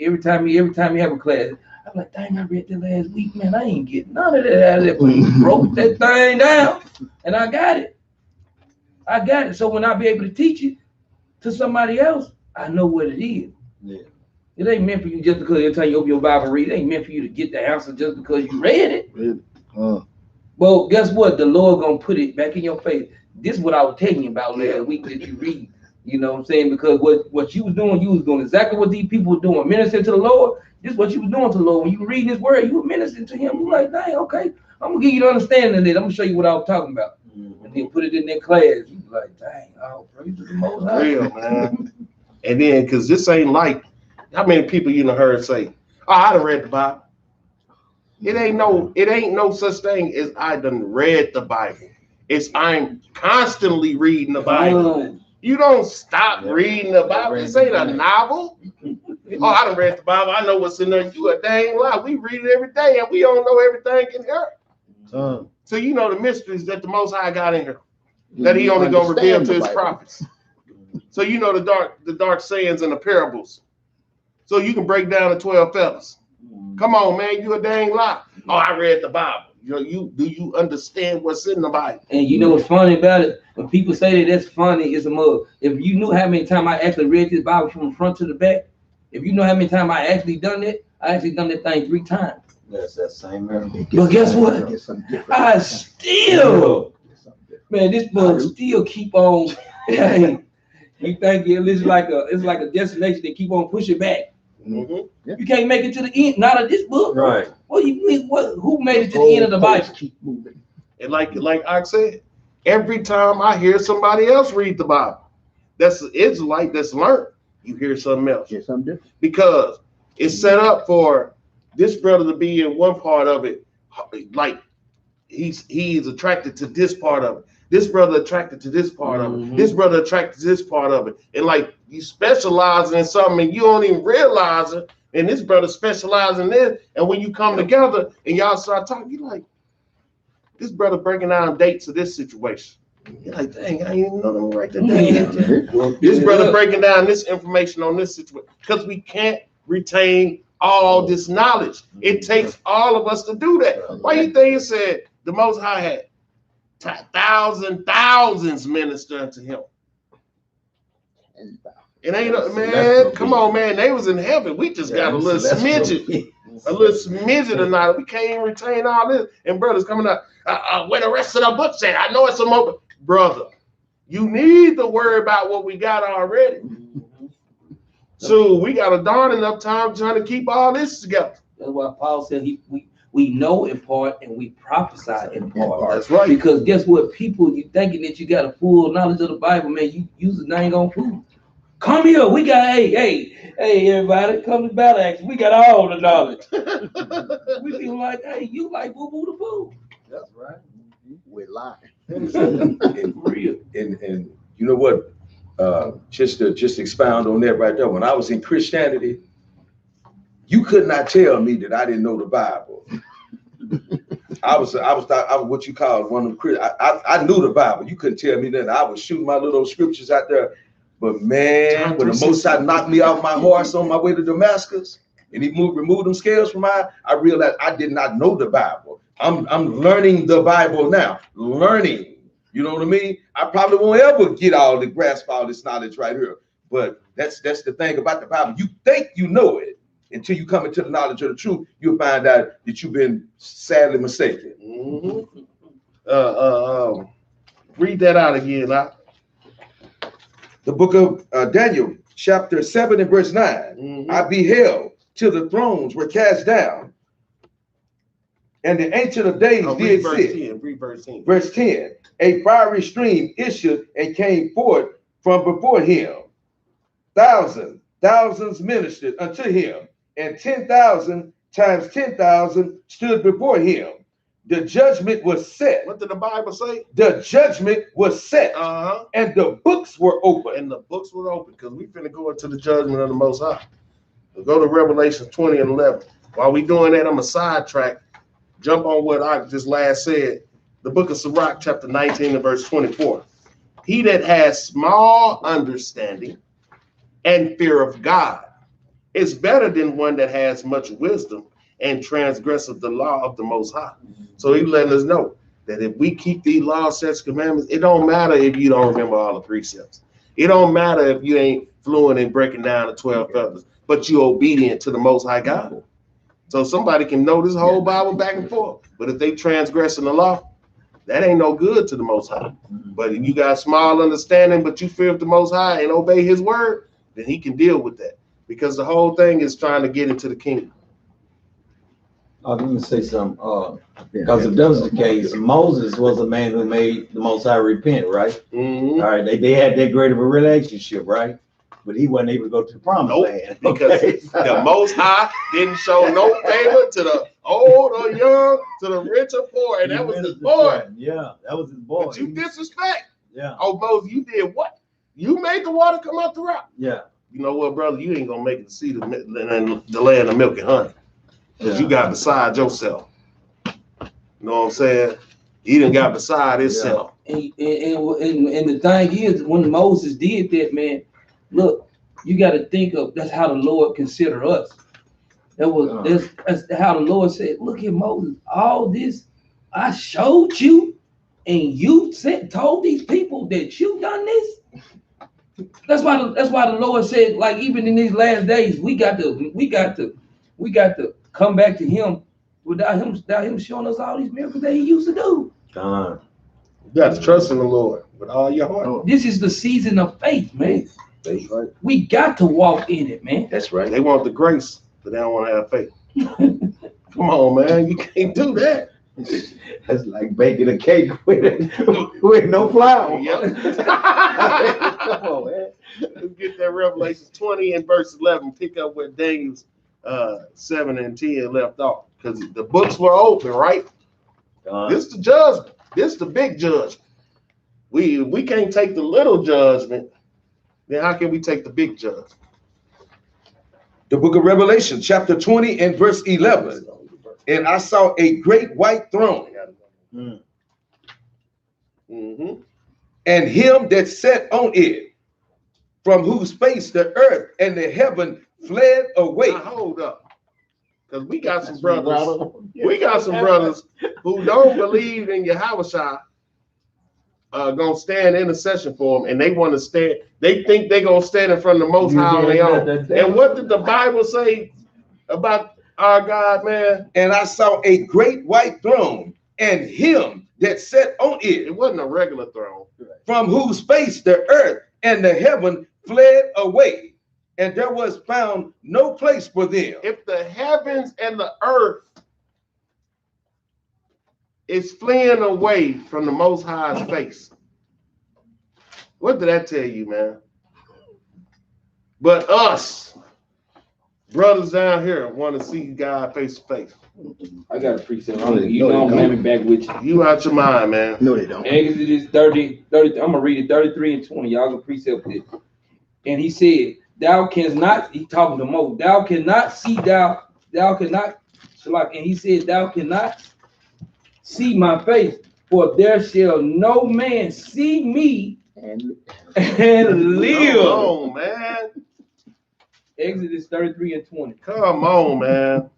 Every time you have a class, I'm like, dang, I read that last week, man. I ain't getting none of that out of it. But he broke that thing down, and I got it. So when I be able to teach it to somebody else, I know what it is. Yeah. It ain't meant for you just because every time you open your Bible and read, it ain't meant for you to get the answer just because you read it. Well, guess what? The Lord gonna put it back in your face. This is what I was telling you about last week that you read. You know what I'm saying? Because what you was doing exactly what these people were doing, ministering to the Lord. This is what you was doing to the Lord. When you were reading his word, you were ministering to him. You're like, dang, okay, I'm gonna give you the understanding of it. I'm gonna show you what I was talking about. And then put it in their class. You like, dang, oh, praise to the Most High. Real, man. And then, because this ain't like, how many people you done heard say, oh, I done read the Bible. It ain't no such thing as I done read the Bible. It's I'm constantly reading the Bible. You don't stop reading the Bible. This ain't a novel. Oh, I done read the Bible. I know what's in there. You a dang lie. We read it every day and we don't know everything in here. So you know the mysteries that the Most High got in here, that he only gonna reveal to his prophets. So you know the dark sayings and the parables. So you can break down the 12 fellas. Come on, man, you a dang lie. Oh, I read the Bible. do you understand what's in the Bible? And you know what's funny about it? When people say that that's funny, it's a mug. If you knew how many times I actually read this Bible from the front to the back, if you know how many times I actually done it, I actually done that thing 3 times. That's that same memory. But guess what? I still, man, this book still keep on. Hey, you think it's like a destination that keep on pushing back. Mm-hmm. You can't make it to the end, not of this book. Right. What you mean? Who made it to the end of the Bible? Keep moving. And like I said, every time I hear somebody else read the Bible, that's an Israelite that's learned, you hear something else. Hear something different. Because it's set up for this brother to be in one part of it, like he's attracted to this part of it. This brother attracted to this part of it. This brother attracted to this part of it. And like you specialize in something and you don't even realize it. And this brother specializes in this. And when you come together and y'all start talking, you're like, this brother breaking down dates of this situation. You're like, dang, I ain't even know them right there. This brother breaking down this information on this situation. Because we can't retain all this knowledge. It takes all of us to do that. Why you think it said the Most High had thousands minister unto him? It ain't man. Come on, man. They was in heaven. We just got a little smidget, of knowledge. We can't even retain all this. And brothers coming up, where the rest of the book said, I know it's a moment, brother. You need to worry about what we got already. So we got a darn enough time trying to keep all this together. That's why Paul said we know in part and we prophesy in part. That's right. Because guess what? People, you thinking that you got a full knowledge of the Bible, man, you use it, ain't gonna fool. Come here, we got, hey, everybody, come to battle action. We got all the knowledge. We feel like, hey, you like boo-boo the boo. That's right. We're lying. And real. And you know what? Just to expound on that right there. When I was in Christianity, you could not tell me that I didn't know the Bible. I was what you call one of them. I knew the Bible. You couldn't tell me that. I was shooting my little scriptures out there. But man, when the Most High knocked me off my horse on my way to Damascus, and he removed them scales from my eye, I realized I did not know the Bible. I'm learning the Bible now. Learning. You know what I mean? I probably won't ever get all the grasp all this knowledge right here. But that's the thing about the Bible. You think you know it until you come into the knowledge of the truth. You'll find out that you've been sadly mistaken. Read that out again. The book of Daniel, chapter 7 and verse 9. I beheld till the thrones were cast down, and the Ancient of Days did sit. Verse 10. A fiery stream issued and came forth from before him. Thousands ministered unto him, and 10,000 times 10,000 stood before him. The judgment was set. What did the Bible say? The judgment was set, and the books were open. And the books were open, because we finna go into the judgment of the Most High. We'll go to Revelation 20 and 11. While we doing that, I'm a sidetrack. Jump on what I just last said. The book of Sirach, chapter 19 and verse 24. He that has small understanding and fear of God is better than one that has much wisdom and transgresseth the law of the Most High. So he letting us know that if we keep these laws, statutes, commandments, it don't matter if you don't remember all the precepts. It don't matter if you ain't fluent in breaking down the 12 feathers, but you're obedient to the Most High God. So somebody can know this whole Bible back and forth, but if they transgressing the law, that ain't no good to the Most High. But if you got small understanding, but you fear the Most High and obey his word, then he can deal with that. Because the whole thing is trying to get into the kingdom. Let me say something. Because if that was the case, Moses was a man who made the Most High repent, right? All right, they had that great of a relationship, right? But he wasn't able to go to the promised land. Because the Most High didn't show no favor to the old or young, to the rich or poor, and that was his boy. Yeah, that was his boy. But you disrespect. Yeah. Oh, Moses, you did what? You made the water come out the rock. Yeah. You know what, brother? You ain't gonna make it to see the land of milk and honey, because you got beside yourself. You know what I'm saying? He done got beside himself. And the thing is, when Moses did that, man, look, you got to think of that's how the Lord consider us. That's how the Lord said, look at Moses, all this I showed you, and you told these people that you done this. That's why the Lord said, like, even in these last days, we got to come back to Him without him showing us all these miracles that He used to do. You got to trust in the Lord with all your heart. This is the season of faith, man. That's right. We got to walk in it, man. That's right. They want the grace, but they don't want to have faith. Come on, man. You can't do that. That's like baking a cake with no flour. Yep. Come on, man. Let's get that Revelation 20 and verse 11. Pick up where Daniel's 7 and 10 left off. Because the books were open, right? This is the judgment. This is the big judgment. We can't take the little judgment. Then how can we take the big judgment? The book of Revelation, chapter 20 and verse 11. And I saw a great white throne. Mm-hmm. And him that sat on it, from whose face the earth and the heaven fled away. Now hold up. Because we got some brothers. We got some brothers who don't believe in Yahushua gonna stand intercession for them, and they want to stand. They think they're gonna stand in front of the Most High on their own. And what did the Bible say about our God, man? And I saw a great white throne, and him that sat on it. It wasn't a regular throne. From whose face the earth and the heaven fled away, and there was found no place for them. If the heavens and the earth is fleeing away from the Most High's face, what did that tell you, man? But us, brothers down here, want to see God face to face. I got a precept. I'm coming back with you. You out your mind, man. No, they don't. Exodus 30, I'm gonna read it 33 and 20. Y'all gonna precept it. And he said, thou canst not, he talking to Moses, thou cannot see, thou cannot, and he said, thou cannot see my face, for there shall no man see me and live. Come on, man. Exodus 33 and 20. Come on, man.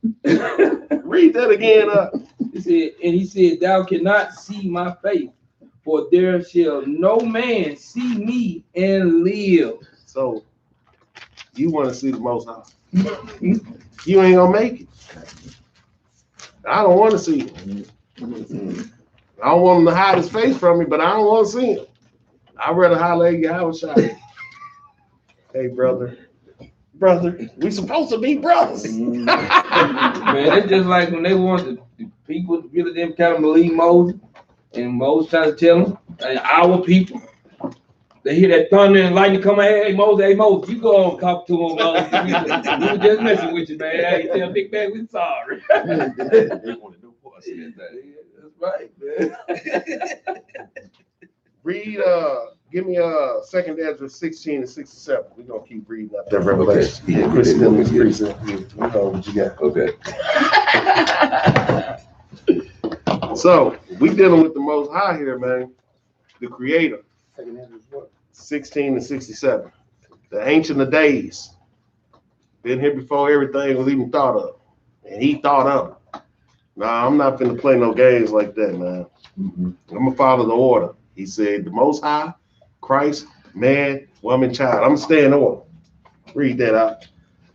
Read that again up. He said, thou cannot see my face, for there shall no man see me and live. So you want to see the Most High. You ain't gonna make it. I don't want to see him. I don't want him to hide his face from me, but I don't want to see him. I'd rather holler at Yahushua. Hey, brother, we supposed to be brothers. Man, it's just like when they want the people to really them kind of believe Moses, and Moses trying to tell them, and our people, they hear that thunder and lightning come out. Hey Moses, you go on talk to him, Moses. We were just messing with you, man. Hey, tell Big Man we're sorry. They want to do for us. That's right, man. Read, give me 2nd Ezra 16 and 67. We're gonna keep reading up that Revelation. Okay. Yeah, Chris Simmons, yeah. precinct. You know what you got. Okay. So we dealing with the Most High here, man. The Creator. 16 and 67. The Ancient of Days. Been here before everything was even thought of. And he thought of it. Nah, I'm not gonna play no games like that, man. I'm gonna follow the order. He said, the Most High, Christ, man, woman, child. I'm gonna stay in order. Read that out.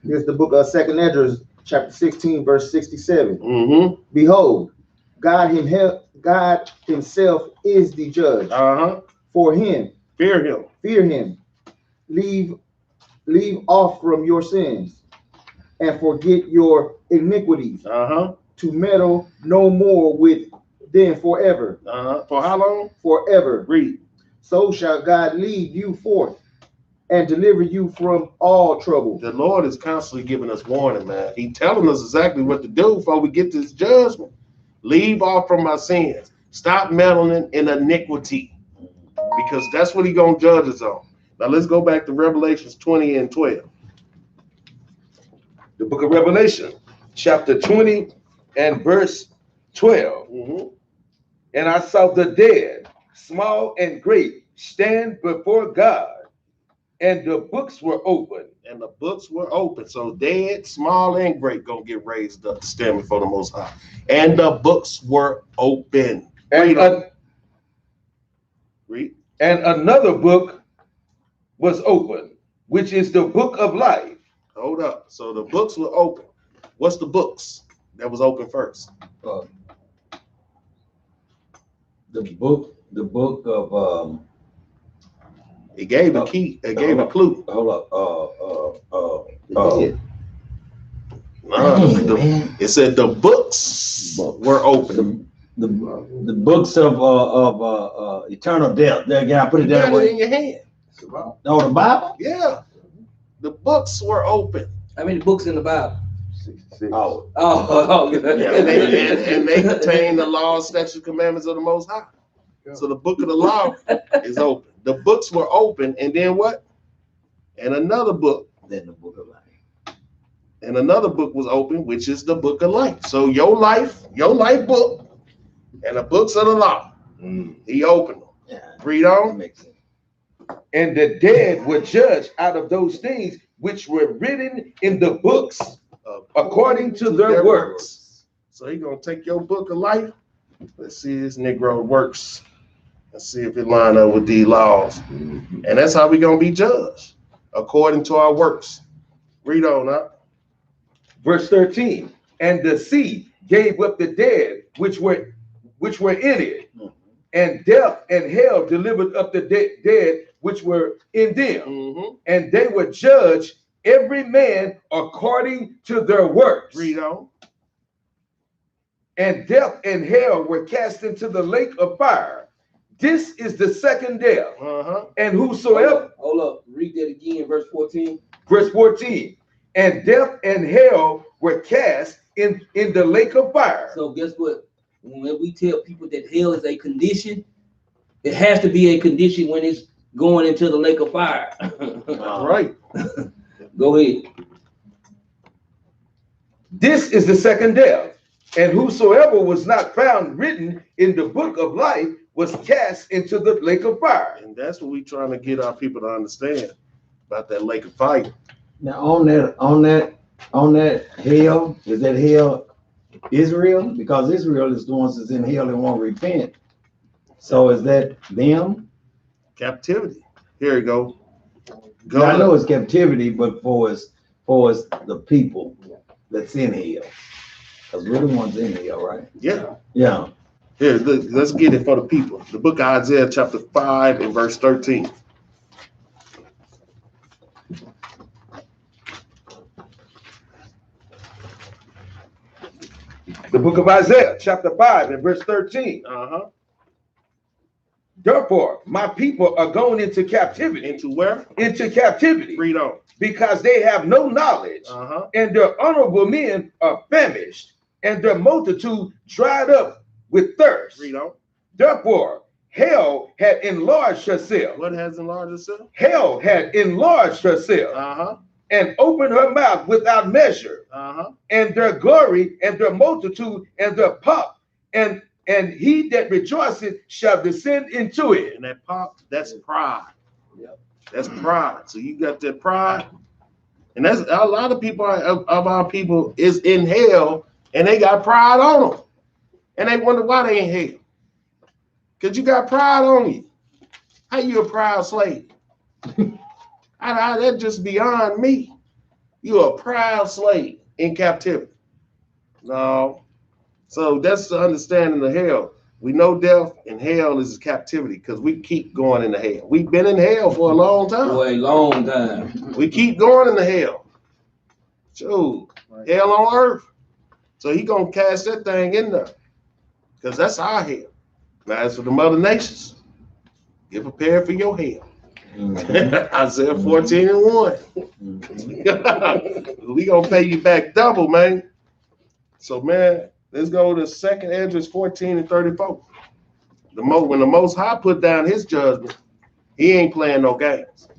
Here's the book of 2nd Ezra, chapter 16, verse 67. Mm-hmm. Behold, God himself is the judge. Uh-huh. For him, Fear him. Leave off from your sins and forget your iniquities, Uh-huh. to meddle no more with them forever. Uh-huh. For how long? Forever. Read. So shall God lead you forth and deliver you from all trouble. The Lord is constantly giving us warning, man. He's telling us exactly what to do before we get this judgment. Leave off from our sins. Stop meddling in iniquity, because that's what he's going to judge us on. Now let's go back to Revelations 20 and 12. The book of Revelation, chapter 20 and verse 12. Mm-hmm. And I saw the dead, small and great, stand before God, And the books were open. And the books were open. So dead, small, and great gonna get raised up to stand before the Most High. And the books were open. Read. And another book was open, which is the book of life. Hold up. So the books were open. What's the books that was open first? The book of It gave a key. It gave a clue. hold up. It said the books were open. The books of eternal death. There again, I put it You that got it way. in your hand. Oh, the Bible? Yeah. The books were open. How many books in the Bible? 66. Oh, Yeah, and they contain the law, statutes, commandments of the Most High. So the book of the law is open. The books were open, and then what? And another book. then the book of life. And another book was open, which is the book of life. So your life book, and the books of the law. He opened them. Yeah, Read that on. makes sense. And the dead were judged out of those things which were written in the books according to their works. So he's gonna take your book of life. Let's see this Negro works. Let's see if it line up with these laws. And that's how we're gonna be judged, according to our works. Read on up. Verse 13. And the sea gave up the dead which were in it, and death and hell delivered up the dead which were in them. And they were judged every man according to their works. Read on. And death and hell were cast into the lake of fire. This is the second death. And whosoever, Hold up. Read that again, verse 14. verse 14, and death and hell were cast in the lake of fire. So guess what? When we tell people that hell is a condition, it has to be a condition when it's going into the lake of fire. That's right. Go ahead. This is the second death. And whosoever was not found written in the book of life was cast into the lake of fire. And that's what we're trying to get our people to understand about that lake of fire. Now on that hell, is that hell Israel? Because Israel is the ones that's in hell and won't repent. So is that them? Captivity. Here you go. Now, I know it's captivity, but for us the people that's in hell. Because we're the ones in hell, right? Yeah. Yeah. Here, let's get it for the people. The book of Isaiah, chapter 5 and verse 13. The book of Isaiah, chapter 5 and verse 13. Therefore, my people are going into captivity. Into where? Into captivity. Read on. Because they have no knowledge, and their honorable men are famished, and their multitude dried up with thirst. Read on. Therefore, hell had enlarged herself. What has enlarged itself? Hell had enlarged herself and opened her mouth without measure. And their glory and their multitude and their pomp, and he that rejoiceth shall descend into it. And that pomp, that's pride. That's pride. So you got that pride. And that's a lot of people of our people is in hell, and they got pride on them. And they wonder why they in hell. Because you got pride on you. How you a proud slave? That's just beyond me. You're a proud slave in captivity. No. So that's the understanding of hell. We know death and hell is captivity because we keep going into hell. We've been in hell for a long time. For a long time. We keep going into hell. Sure. Hell on earth. So he gonna cast that thing in there. Because that's our hell. Now as for the mother nations, get prepared for your hell. Isaiah 14 and 1. We gonna pay you back double, man. So man, let's go to 2nd Esdras 14 and 34. When the Most High put down his judgment, he ain't playing no games.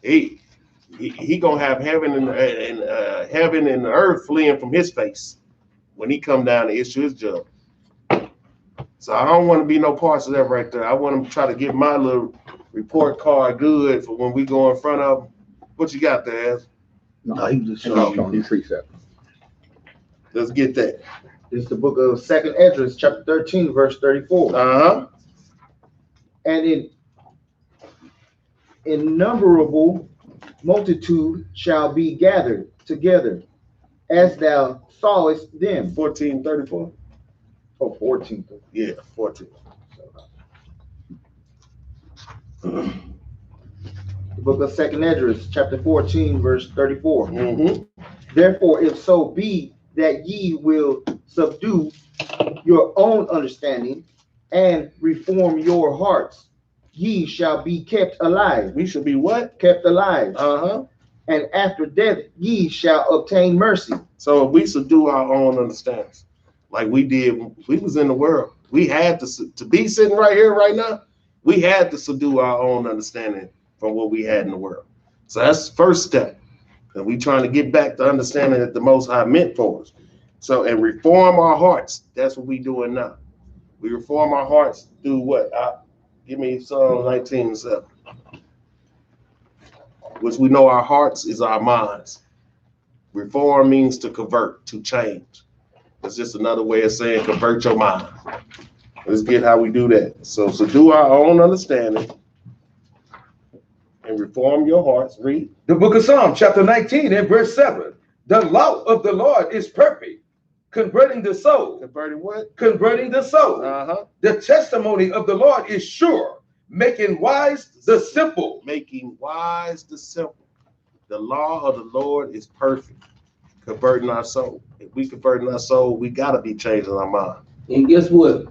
He gonna have heaven and heaven and the earth fleeing from his face when he come down to issue his judgment. So I don't want to be no parts of that right there. I want to try to get my little report card good for when we go in front of them. What you got there, Az? No, he just showing these precepts. Let's get that. This is the book of 2nd Ezra, chapter 13, verse 34. Uh-huh. And in innumerable multitude shall be gathered together, as thou sawest them. 1434. Oh, 14. Yeah, 14. The book of 2nd Ezra, chapter 14, verse 34. Mm-hmm. Therefore, if so be that ye will subdue your own understanding and reform your hearts, ye shall be kept alive. We should be what? Kept alive. Uh-huh. And after death, ye shall obtain mercy. So if we subdue our own understanding, like we did, we was in the world. We had to be sitting right here, right now. We had to subdue our own understanding from what we had in the world. So that's the first step. And we trying to get back to understanding that the Most High meant for us. So, and reform our hearts. That's what we doing now. We reform our hearts through what? Give me Psalm 19:7. Which we know our hearts is our minds. Reform means to convert, to change. It's just another way of saying convert your mind. Let's get how we do that. So do our own understanding and reform your hearts. Read. The book of Psalm, chapter 19 and verse 7. The law of the Lord is perfect, converting the soul. Converting what? Converting the soul. Uh-huh. The testimony of the Lord is sure, making wise the simple. Making wise the simple. The law of the Lord is perfect, converting our soul. If we converting our soul, we got to be changing our mind. And guess what?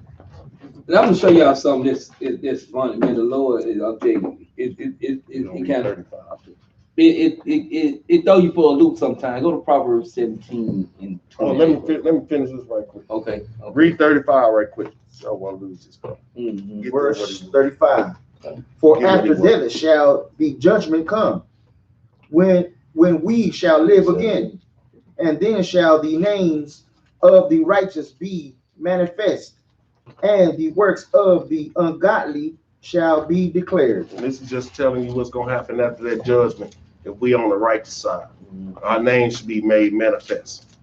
And I'm gonna show y'all something that's funny, man. The Lord is, I'll tell you, it kind of it throw you for a loop sometimes. Go to Proverbs 17 and 20. Oh, let me finish this right quick. Okay. Read 35 right quick. So I won't lose this part. Mm-hmm. Verse 35. For after death shall the judgment come, when we shall live again, and then shall the names of the righteous be manifest, and the works of the ungodly shall be declared. And this is just telling you what's going to happen after that judgment. If we on the righteous side, our names should be made manifest.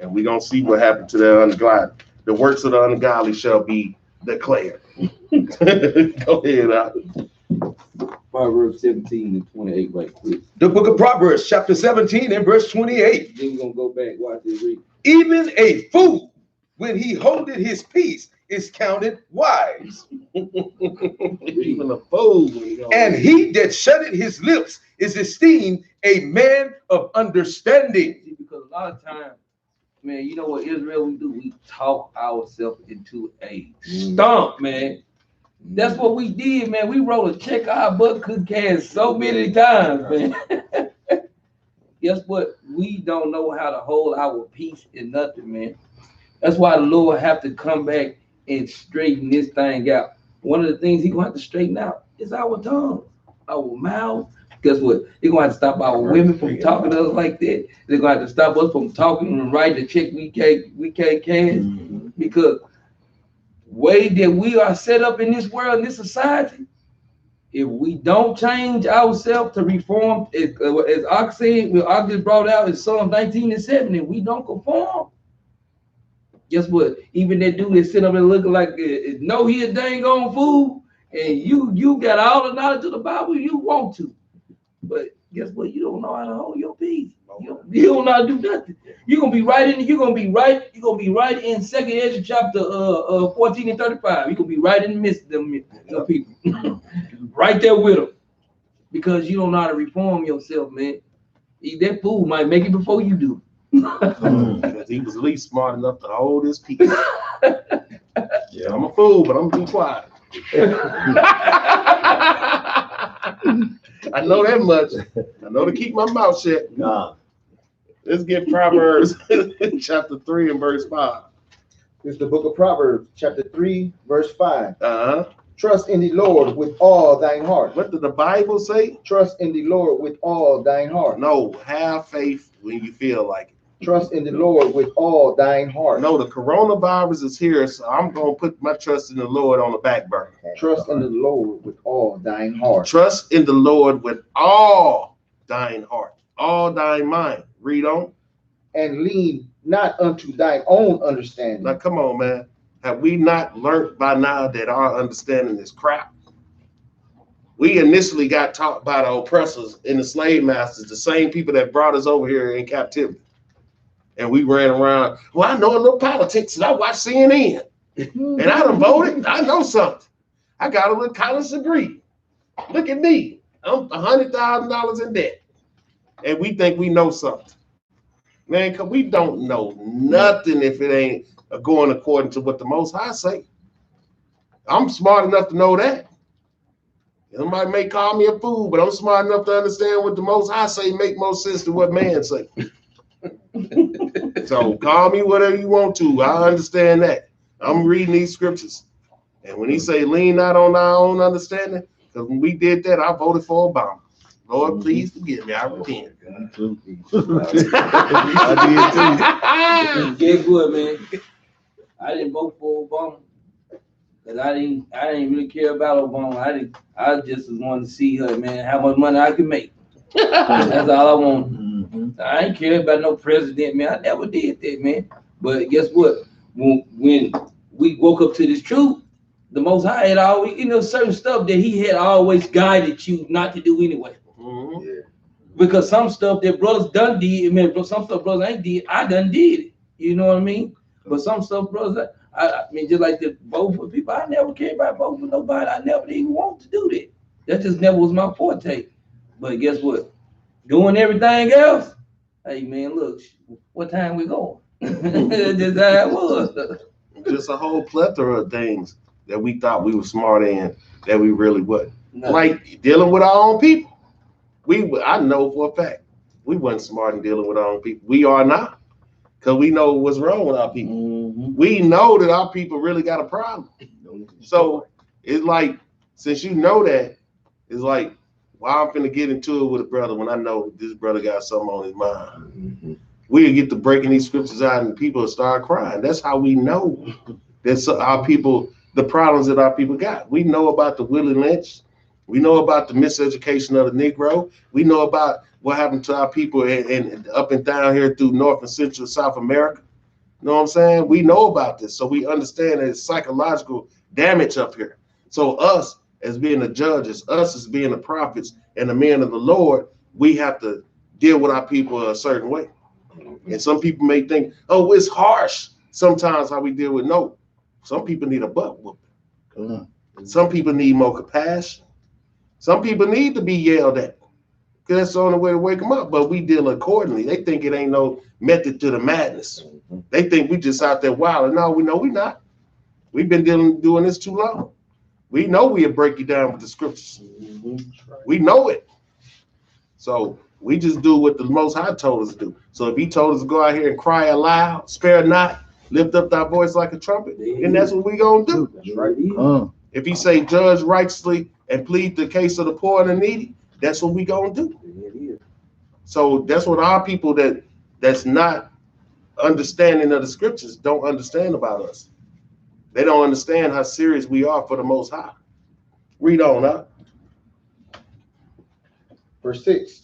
And we're going to see what happened to the ungodly. The works of the ungodly shall be declared. Go ahead. Proverbs 17 and 28 right quick. The book of Proverbs, chapter 17 and verse 28. Then we're going to go back, watch this, read. Even a fool, when he holdeth his peace, is counted wise. Even a fool. And he that shutteth his lips is esteemed a man of understanding. See, because a lot of times, man, you know what Israel we do? We talk ourselves into a stump, man. That's what we did, man. We wrote a check our butt could cast so many times, man. Guess what? We don't know how to hold our peace in nothing, man. That's why the Lord have to come back and straighten this thing out. One of the things He's gonna have to straighten out is our tongue, our mouth. Guess what? He's gonna have to stop our women from talking to us like that. They're gonna have to stop us from talking and writing the check we can't cash. Because way that we are set up in this world, in this society, if we don't change ourselves to reform, as Ox said, Ox just brought out in Psalm 19 and 7, and we don't conform. Guess what? Even that dude that sit up and looking like know he a dang on fool, and you got all the knowledge of the Bible you want to, but guess what? You don't know how to hold your peace. You don't know how to do nothing. You're gonna be right in. You're gonna be right in 2nd Ezra chapter 14 and 35. You're gonna be right in the midst of them people, right there with them, because you don't know how to reform yourself, man. That fool might make it before you do. Because he was at least smart enough to hold his peace. Yeah, I'm a fool, but I'm gonna be quiet. I know that much. I know to keep my mouth shut. Nah. Let's get Proverbs chapter 3 and verse 5. It's the book of Proverbs, chapter 3, verse 5. Uh-huh. Trust in the Lord with all thine heart. What did the Bible say? Trust in the Lord with all thine heart. No, have faith when you feel like it. Trust in the Lord with all thine heart. No, the coronavirus is here, so I'm gonna put my trust in the Lord on the back burner. Trust in the Lord with all thine heart. Trust in the Lord with all thine heart, all thine mind. Read on. And lean not unto thine own understanding. Now, come on, man. Have we not learned by now that our understanding is crap? We initially got taught by the oppressors and the slave masters, the same people that brought us over here in captivity. And we ran around. Well, I know a little politics, and I watch CNN. And I done voted. I know something. I got a little college degree. Look at me. I'm $100,000 in debt. And we think we know something. Man, because we don't know nothing if it ain't going according to what the Most High say. I'm smart enough to know that. Somebody may call me a fool, but I'm smart enough to understand what the Most High say make more sense than what man say. So call me whatever you want to. I understand that. I'm reading these scriptures. And when he say lean not on our own understanding, because when we did that, I voted for Obama. Lord, please forgive me. I repent. Guess what, man? I didn't vote for Obama because I didn't really care about Obama. I just wanted to see her, man, how much money I could make. That's all I want. I ain't care about no president, man. I never did that, man. But guess what? When we woke up to this truth, the Most High had always, certain stuff that he had always guided you not to do anyway. Yeah. Because some stuff that brothers done did, man, some stuff brothers ain't did, I done did it. You know what I mean? But some stuff brothers, I mean, just like the vote for people, I never cared about voting for nobody. I never even want to do that. That just never was my forte. But guess what? Doing everything else, hey man, look, what time we going? Just how it was. Just a whole plethora of things that we thought we were smart in that we really wasn't. No. Like dealing with our own people. I know for a fact we wasn't smart in dealing with our own people. We are not, because we know what's wrong with our people. We know that our people really got a problem. So it's like, since you know that, it's like, why I'm finna get into it with a brother when I know this brother got something on his mind. We'll get to breaking these scriptures out and people will start crying. That's how we know that our people, the problems that our people got. We know about the Willie Lynch. We know about the miseducation of the Negro. We know about what happened to our people and up and down here through North and Central South America. You know what I'm saying? We know about this. So we understand that it's psychological damage up here. So us as being the judges, us as being the prophets and the men of the Lord, we have to deal with our people a certain way. And some people may think, oh, it's harsh sometimes how we deal with no. Some people need a butt whooping. Some people need more compassion. Some people need to be yelled at, because that's the only way to wake them up. But we deal accordingly. They think it ain't no method to the madness. They think we just out there wilding. No, we know we not. We've been doing this too long. We know we'll break you down with the scriptures. We know it. So we just do what the Most High told us to do. So if he told us to go out here and cry aloud, spare not, lift up thy voice like a trumpet, then that's what we gonna do. That's right. If he say judge righteously and plead the case of the poor and the needy, that's what we gonna do. So that's what our people that's not understanding of the scriptures don't understand about us. They don't understand how serious we are for the Most High. Read on, huh? Verse 6.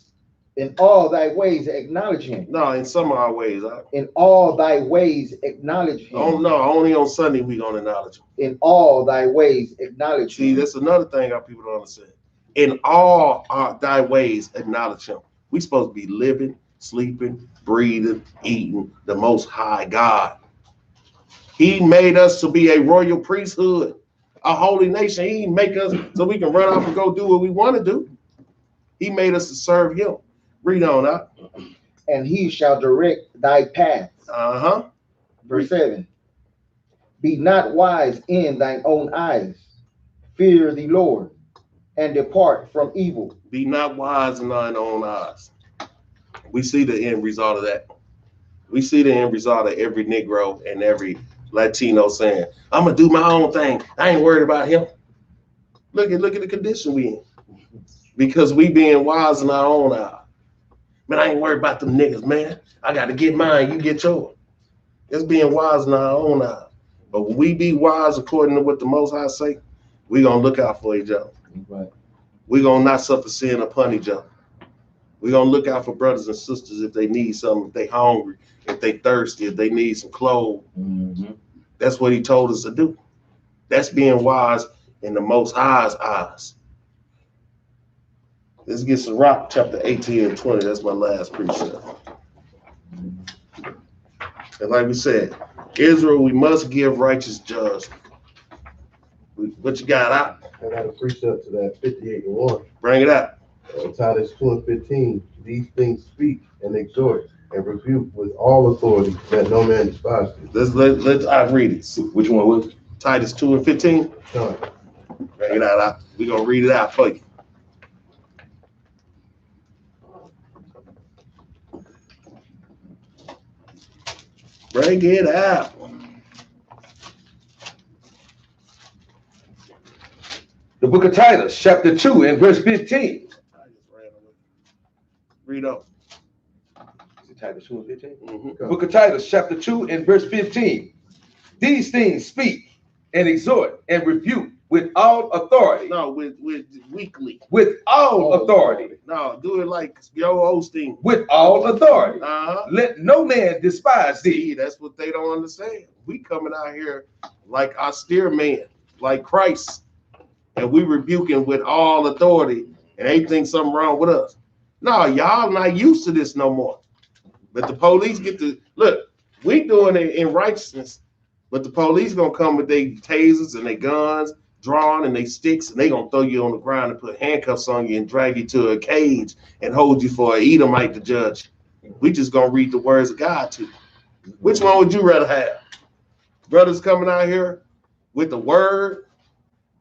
In all thy ways acknowledge him. No, in some of our ways. Huh? In all thy ways acknowledge him. Oh no, only on Sunday we gonna acknowledge him. In all thy ways acknowledge him. See, that's another thing our people don't understand. In all thy ways acknowledge him. We supposed to be living, sleeping, breathing, eating the Most High God. He made us to be a royal priesthood, a holy nation. He didn't make us so we can run off and go do what we want to do. He made us to serve him. Read on, huh? And he shall direct thy paths. Verse 7. Be not wise in thine own eyes. Fear the Lord and depart from evil. Be not wise in thine own eyes. We see the end result of that. We see the end result of every Negro and every Latino saying, I'm gonna do my own thing. I ain't worried about him. Look at the condition we in. Because we being wise in our own eyes. Man, I ain't worried about them niggas, man. I got to get mine. You get yours. It's being wise in our own eyes. But when we be wise according to what the Most High say, we going to look out for each other. Right. We going to not suffer sin upon each other. We going to look out for brothers and sisters if they need something, if they hungry, if they thirsty, if they need some clothes. That's what he told us to do. That's being wise in the Most High's eyes. Let's get some Rock chapter 18 and 20. That's my last precept. And like we said, Israel, we must give righteous judgment. What you got out? I got a precept to that 58 and 1. Bring it out. Titus 2 and 15. These things speak and exhort and rebuke with all authority, that no man despise you. Let's I read it. Which one was it? Titus 2 and 15. Done. Bring it out. We're gonna read it out for you. Bring it out. The book of Titus, chapter 2 and verse 15. Read up. Is it Titus 2 and 15? Mm-hmm. The book of Titus, chapter 2 and verse 15. These things speak and exhort and rebuke with all authority. No, with weekly. With all authority. No, do it like Yo Osteen. With all authority. Uh-huh. Let no man despise thee. See, that's what they don't understand. We coming out here like austere men, like Christ, and we rebuking with all authority, and they think something wrong with us. No, y'all not used to this no more. But the police get to look. We doing it in righteousness, but the police gonna come with their tasers and their guns drawn and they sticks, and they gonna throw you on the ground and put handcuffs on you and drag you to a cage and hold you for an Edomite to judge. We just gonna read the words of God to you. Which one would you rather have? Brothers coming out here with the word,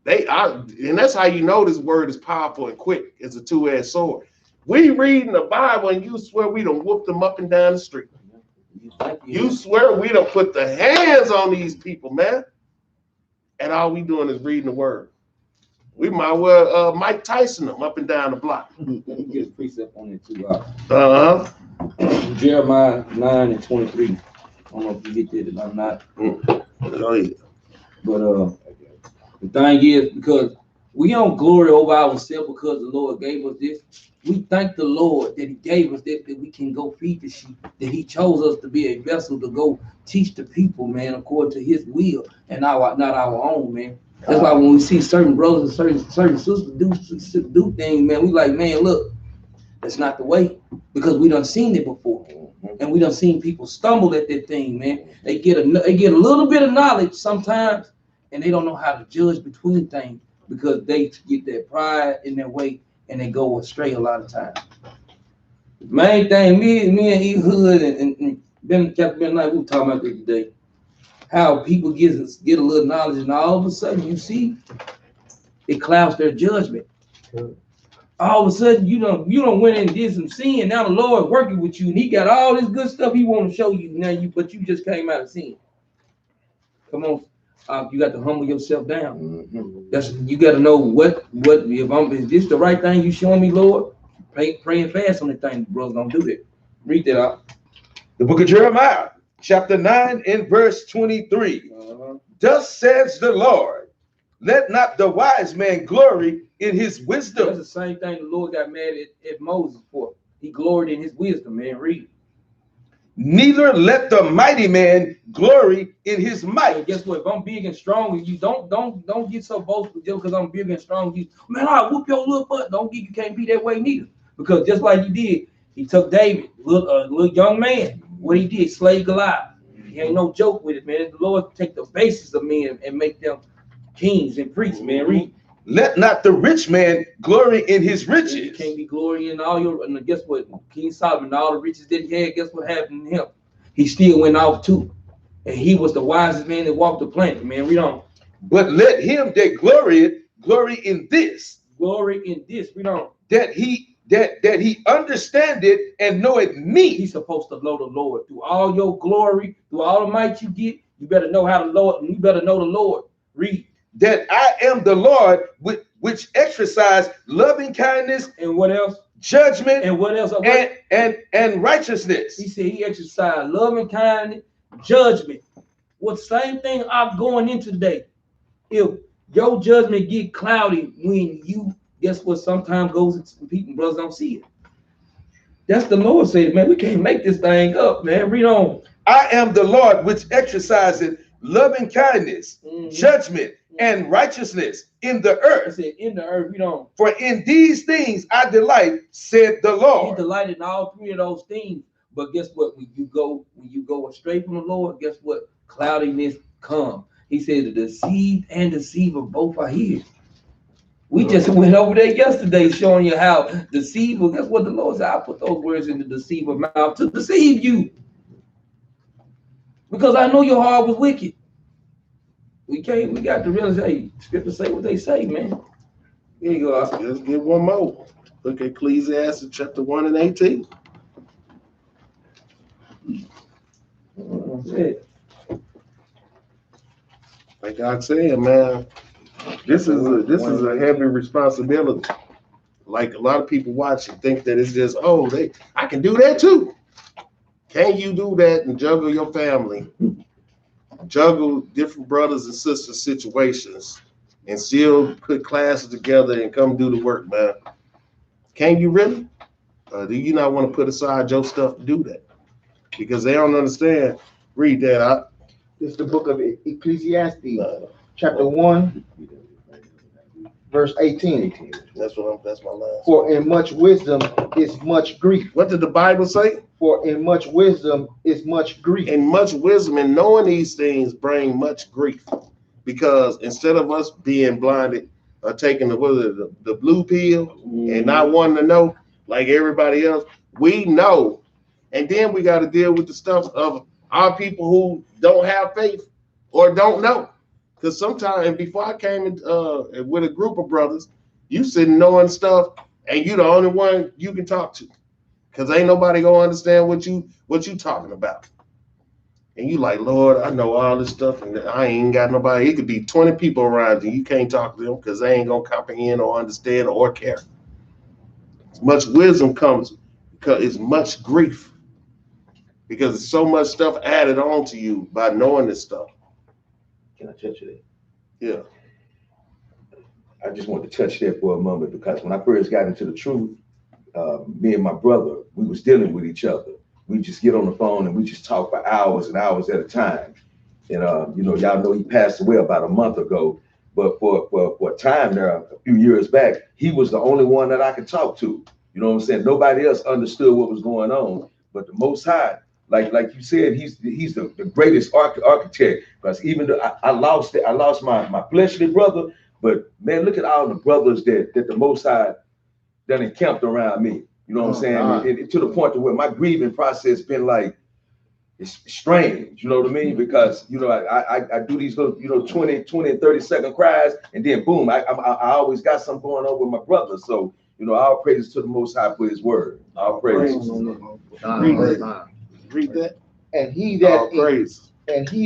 and that's how you know this word is powerful and quick. It's a two-edged sword. We reading the Bible and you swear we done whooped them up and down the street. You swear we done put the hands on these people, man. And all we doing is reading the word. We might well Mike Tyson them up and down the block. Get a precept on it too. Jeremiah 9 and 23. I don't know if you get that or not. Oh, yeah. But the thing is, because we don't glory over ourselves because the Lord gave us this. We thank the Lord that he gave us that we can go feed the sheep, that he chose us to be a vessel to go teach the people, man, according to his will and not our own, man. That's why when we see certain brothers and certain sisters do things, man, we like, man, look, that's not the way, because we done seen it before. And we done seen people stumble at that thing, man. They get a little bit of knowledge sometimes, and they don't know how to judge between things because they get their pride in their way and they go astray a lot of times. The main thing, me and E Hood and Ben Captain Knight, we were talking about this today, how people get a little knowledge and all of a sudden you see it clouds their judgment. All of a sudden you don't went and did some sin. Now the Lord working with you and he got all this good stuff he want to show you now, but you just came out of sin. Come on. You got to humble yourself down. You got to know what is this the right thing you showing me, Lord? Praying fast on the thing, brothers. Don't do that. Read that out. The book of Jeremiah, chapter 9 and verse 23. Thus says the Lord, let not the wise man glory in his wisdom. That's the same thing the Lord got mad at Moses for. He gloried in his wisdom, man. Read. Neither let the mighty man glory in his might. And guess what? If I'm big and strong, you don't get so boastful just because I'm big and strong. You, man, I'll whoop your little butt. You can't be that way neither. Because just like he did, he took David, little young man. What he did, slay Goliath. He ain't no joke with it, man. The Lord take the basis of men and make them kings and priests, man. Read. Let not the rich man glory in his riches. You can't be glorying in all your, and guess what? King Solomon, all the riches that he had, guess what happened to him? He still went off too. And he was the wisest man that walked the planet, man. Read on. But let him that glory in this. Glory in this. Read on. That he understand it and know it me. He's supposed to know the Lord. Through all your glory, through all the might you get, you better know how to Lord, you better know the Lord. Read. That I am the Lord which exercise loving kindness and what else? judgment, And what else? and righteousness. He said he exercised love and kindness, judgment. What same thing I'm going into today. If your judgment get cloudy when you, guess what, sometimes goes into people, brothers don't see it. That's the Lord said, man, we can't make this thing up, man. Read on. I am the Lord which exercises loving kindness, judgment, and righteousness in the I earth. said, in the earth, read on. For in these things I delight, said the He Lord. delighted in all three of those things. But guess what? When you go astray from the Lord, guess what? Cloudiness comes. He said the deceived and deceiver both are here. We just went over there yesterday showing you how deceiver, guess what the Lord said? I put those words in the deceiver mouth to deceive you. Because I know your heart was wicked. We got to realize, hey, scriptures say what they say, man. Here you go. Let's get one more. Look at Ecclesiastes chapter 1 and 18. Like I said, man, this is a heavy responsibility. Like a lot of people watch and think that it's just, I can do that too. Can you do that and juggle your family, juggle different brothers and sisters situations, and still put classes together and come do the work, man? Can you really? Do you not want to put aside your stuff to do that? Because they don't understand. Read that out. It's the book of Ecclesiastes, chapter 1, verse 18. That's my last. For in much wisdom is much grief. What did the Bible say? For in much wisdom is much grief. And much wisdom and knowing these things bring much grief. Because instead of us being blinded or taking the blue pill and not wanting to know like everybody else, we know. And then we got to deal with the stuff of our people who don't have faith or don't know. Because sometimes, and before I came in, with a group of brothers, you sitting knowing stuff and you the only one you can talk to. Because ain't nobody gonna understand what you talking about. And you like, Lord, I know all this stuff and I ain't got nobody. It could be 20 people around you. You can't talk to them because they ain't gonna comprehend or understand or care. As much wisdom comes because it's much grief. Because there's so much stuff added on to you by knowing this stuff. Can I touch it? Yeah. I just want to touch that for a moment because when I first got into the truth, me and my brother, we was dealing with each other. We just get on the phone and we just talk for hours and hours at a time. And y'all know he passed away about a month ago. But for a time there, a few years back, he was the only one that I could talk to. You know what I'm saying? Nobody else understood what was going on. But the Most High, like you said, he's the greatest architect. Because even though I lost my fleshly brother, but man, look at all the brothers that the Most High that encamped around me. You know what I'm saying? It to the point to where my grieving process been like, it's strange, you know what I mean? Because, I do these little, 20 and 30-second cries, and then boom, I always got something going on with my brother. So, all praises to the Most High for his word. All praises. Read that. And he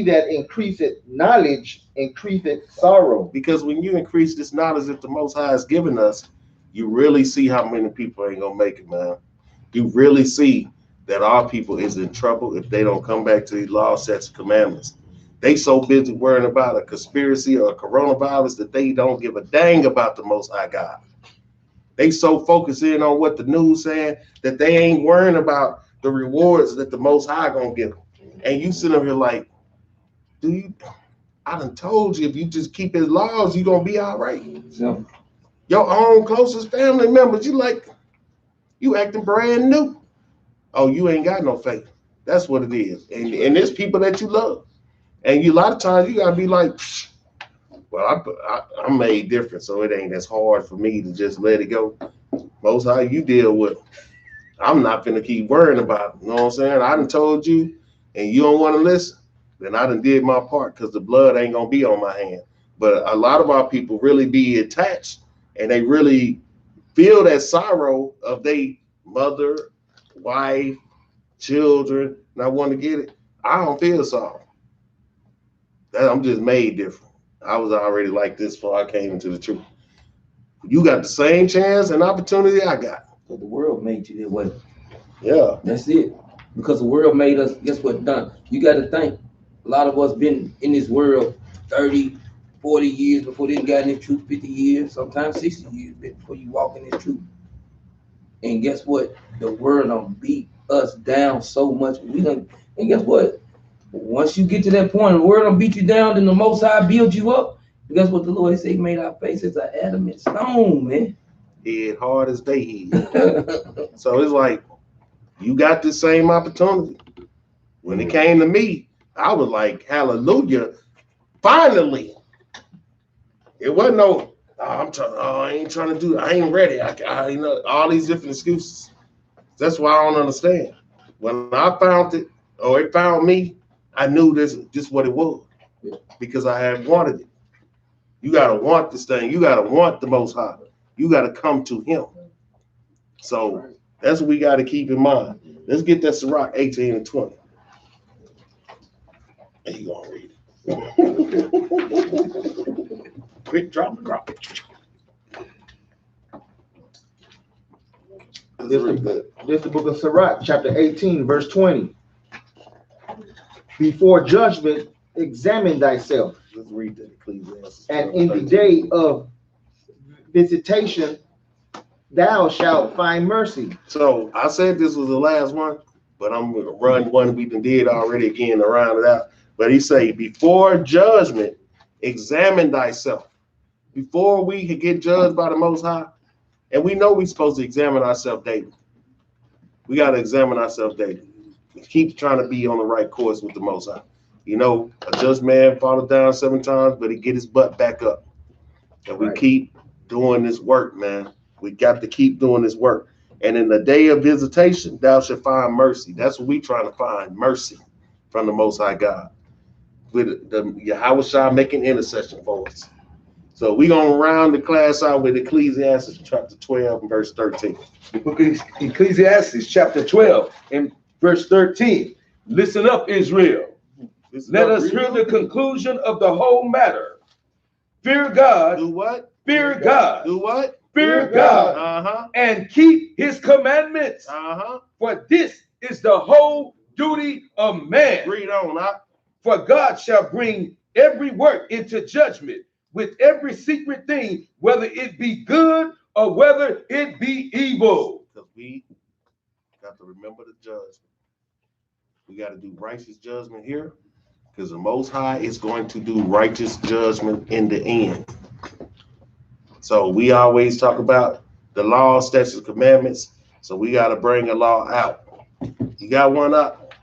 that increaseth knowledge increaseth sorrow. Because when you increase this knowledge that the Most High has given us, you really see how many people ain't gonna make it, man. You really see that our people is in trouble if they don't come back to these laws, statutes, commandments. They so busy worrying about a conspiracy or a coronavirus that they don't give a dang about the Most High God. They so focused in on what the news saying that they ain't worrying about the rewards that the Most High gonna give them. And you sit up here like, I done told you if you just keep his laws, you gonna be all right. So, your own closest family members, you acting brand new. Oh, you ain't got no faith. That's what it is. And there's people that you love. And a lot of times you gotta be like, well, I'm made different, so it ain't as hard for me to just let it go. Most High, you deal with. I'm not gonna keep worrying about it. You know what I'm saying? I done told you, and you don't want to listen. Then I done did my part because the blood ain't gonna be on my hand. But a lot of our people really be attached, and they really feel that sorrow of their mother, wife, children, and I want to get it. I don't feel sorrow. I'm just made different. I was already like this before I came into the truth. You got the same chance and opportunity I got. Because the world made you that way. Yeah. That's it. Because the world made us, guess what done? You got to think, a lot of us been in this world 30, 40 years before they got in this truth, 50 years, sometimes 60 years before you walk in this truth. And guess what? The world done beat us down so much. And guess what? Once you get to that point, the world done beat you down, then the Most High build you up. And guess what the Lord said? He made our faces an adamant stone, man. Head hard as they head. So it's like, you got the same opportunity. When it came to me, I was like, hallelujah. Finally. It wasn't no, I ain't trying to do it. I ain't ready. I you know, all these different excuses. That's why I don't understand. When I found it, or it found me, I knew this just what it was. Because I had wanted it. You gotta want this thing. You gotta want the Most High. You gotta come to Him. So that's what we gotta keep in mind. Let's get that Sirach 18 and 20. And you gonna read it. Quick drop. This is the book of Sirach, chapter 18, verse 20. Before judgment, examine thyself. Let's read that, Ecclesiastes. And in the day of visitation, thou shalt find mercy. So I said this was the last one, but I'm gonna run one we did already again to round it out. But he say, before judgment, examine thyself. Before we can get judged by the Most High, and we know we're supposed to examine ourselves daily. We got to examine ourselves daily. Keep trying to be on the right course with the Most High. You know, a just man falls down 7 times, but he get his butt back up. And we keep doing this work, man. We got to keep doing this work. And in the day of visitation, thou shalt find mercy. That's what we trying to find, mercy from the Most High God. With the Yahweh Shah making intercession for us. So we're going to round the class out with Ecclesiastes chapter 12 and verse 13. The book of Ecclesiastes chapter 12 and verse 13. Listen up, Israel. Let us hear the conclusion of the whole matter. Fear God. Do what? Fear God. Do what? Fear God. And keep his commandments. For this is the whole duty of man. Read on, huh? For God shall bring every work into judgment with every secret thing, whether it be good or whether it be evil. Because we got to remember the judgment. We got to do righteous judgment here, because the Most High is going to do righteous judgment in the end. So we always talk about the law, statutes, commandments. So we got to bring a law out. You got one up?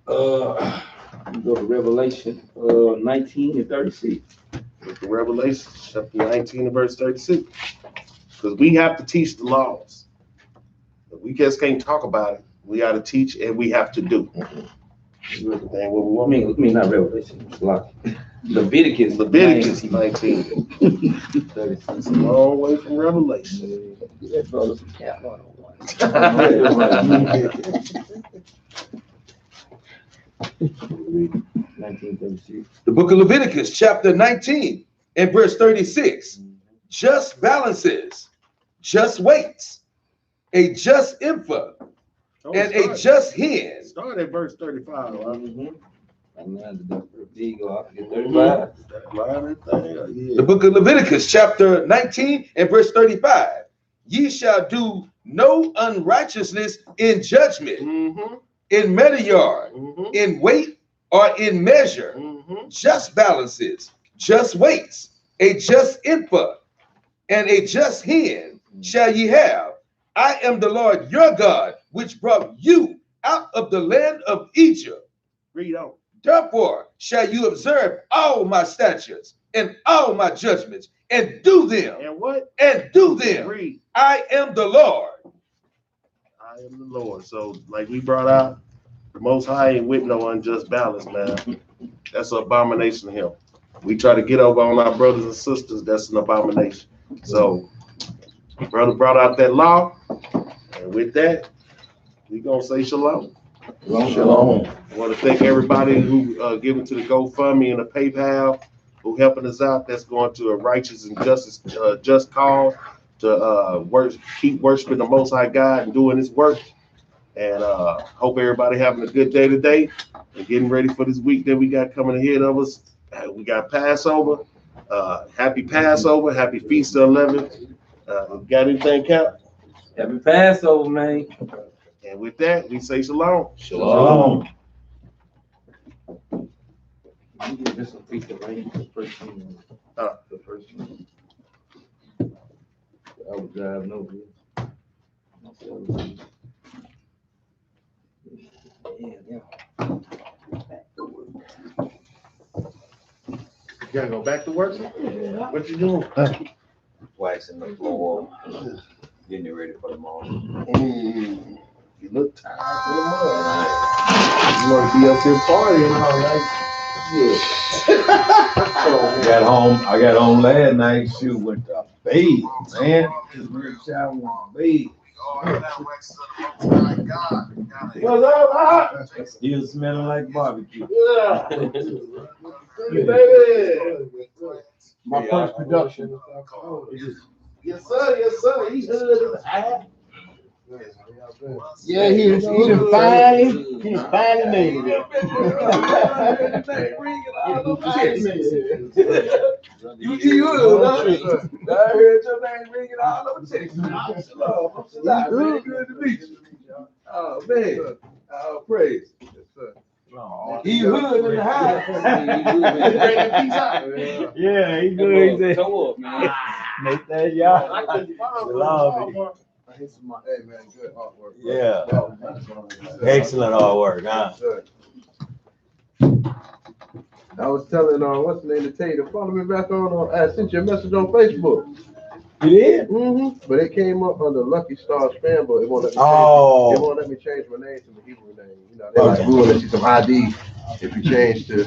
You go to Revelation 19 and 36. With the Revelation chapter 19 and verse 36. Because we have to teach the laws. We just can't talk about it. We got to teach and we have to do. I mean, not Revelation. Leviticus 19. 36. A long way from Revelation. That brother's a cat on one. 1936. The book of Leviticus, chapter 19, and verse 36. Just balances, just weights, a just ephah, and a just hen. Start at verse 35. The book of Leviticus, chapter 19, and verse 35. Ye shall do no unrighteousness in judgment, in measure, in weight, or in measure, just balances, just weights, a just ephah, and a just hen shall ye have. I am the Lord your God, which brought you out of the land of Egypt. Read on. Therefore shall you observe all my statutes and all my judgments, and do them. And what? And do them. Read. I am the Lord. I am the Lord. So, like we brought out, the Most High ain't with no unjust balance, man. That's an abomination to him. We try to get over on our brothers and sisters. That's an abomination. So, brother brought out that law, and with that, we gonna say shalom. Shalom. I want to thank everybody who given to the GoFundMe and the PayPal, who helping us out. That's going to a righteous and just cause to keep worshiping the Most High God and doing His work. And hope everybody having a good day today and getting ready for this week that we got coming ahead of us. We got Passover. Happy Passover. Happy Feast of 11th. Got anything, Cap? Happy Passover, man. And with that, we say shalom. Shalom. This will feature right the first one. The first one. I was driving over here. Yeah. You gotta go back to work? Yeah. What you doing? Waxing the floor, getting it ready for the morning. You look tired. You want to be up here partying all night? I got home last night. Shoot, went to bathe, man. Just real shower, went to bathe. What's up, Still smelling like barbecue. baby? My first production. Yes, sir. Yes, sir. He's good. Yeah, he done finally made it. You good, huh? I heard your name ringing all over Texas. Shalom. Very good to meet you. Oh, man. Oh, praise. He hood in the house. Yeah, he good. He said, Toe up, man. make that y'all. Hey, man, good artwork. Yeah. Excellent artwork, huh? I was telling what's the name to tell you to follow me back on. I sent you a message on Facebook. You did? But it came up under Lucky Star spam, but it won't let me. Oh. It won't let me change my name to the Hebrew name. You know, they like rule that you some ID if you change to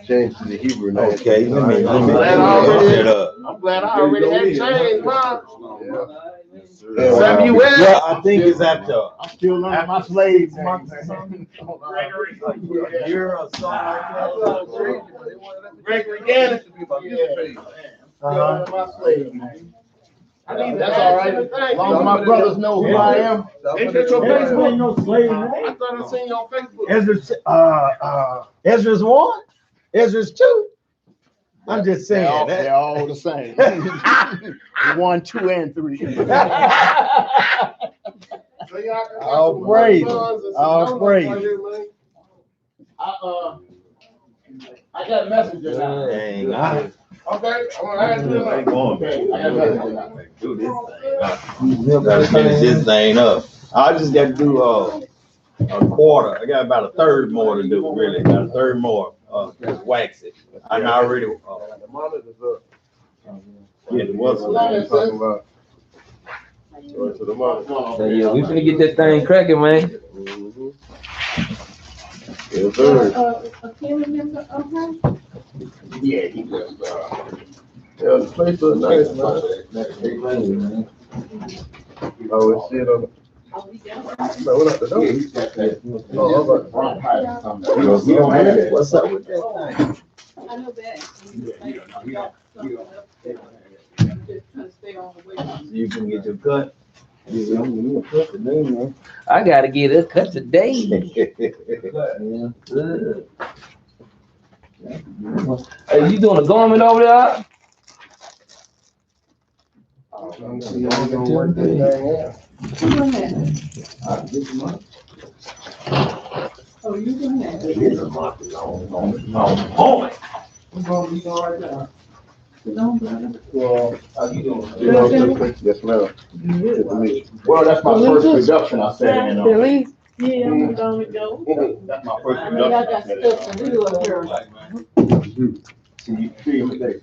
the Hebrew name. Okay, let me I'm glad I already had changed, man. Samuel. Yeah, I think it's after. I'm still learning my slave. Gregory. You're a song like that. Gregory Gannon. I mean, that's all right. As long as my brothers know who I am. Ain't that your Facebook? Ain't no slave I name. thought I seen you on Facebook. Ezra's 1, Ezra's 2. I'm just saying They're that. all the same. 1, 2, and 3. All praise. All praise. I got a message now. Dang, I Okay, all right. ain't going back. I got a message now. Do this thing. Gotta finish this thing up. I just got to do a quarter. I got about a third more to do, really. Got a third more. Just wax it. I already. The monitor's up. Yeah, it was. Talking about. To the monitor. So, yeah, we finna get that thing cracking, man. Yes, sir. A family member of her? Yeah, he does. Yeah, the place looks nice, man. Oh, it's shit on the. Oh, he got No, what up the door? Yeah, he's got that. Oh, I'm about to- You don't have it. What's up with that thing? I know that. Just trying to stay on the way. You can get your cut. I gotta get a cut today. Hey, you doing a garment over there? You doing that? Oh, you doing that? No, brother. Yes, ma'am. Well, that's my first production I said in on. Billy? Yeah, I'm gonna go. That's my first I mean, I got production. stuff to do up here. See you later.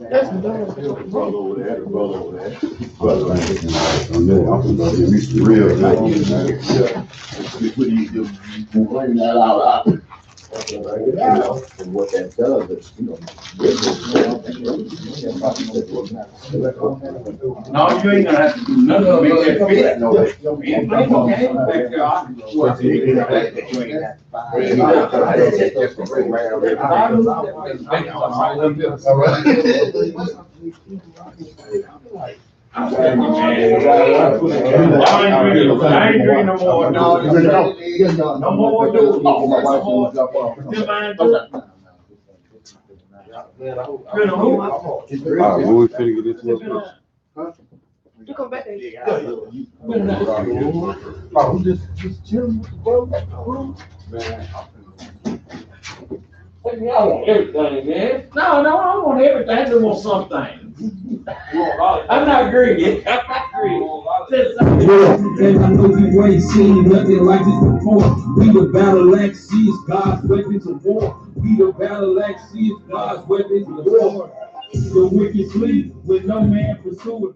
That's the dog. Brother over there, brother over there. Bring that out. And what that does is, No, you ain't gonna have to do nothing to make that fit. I ain't drinking no more. No more dude. We finna get this one. You come back there. Just chilling with the brother. I want everything, man. No, I don't want everything. I just want some things. I'm not greedy. I'm not greedy. And I know you ain't seen nothing like this before. We the battle axe, is God's weapons of war. We the battle axe, is God's weapons of war. The wicked flee with no man pursuing.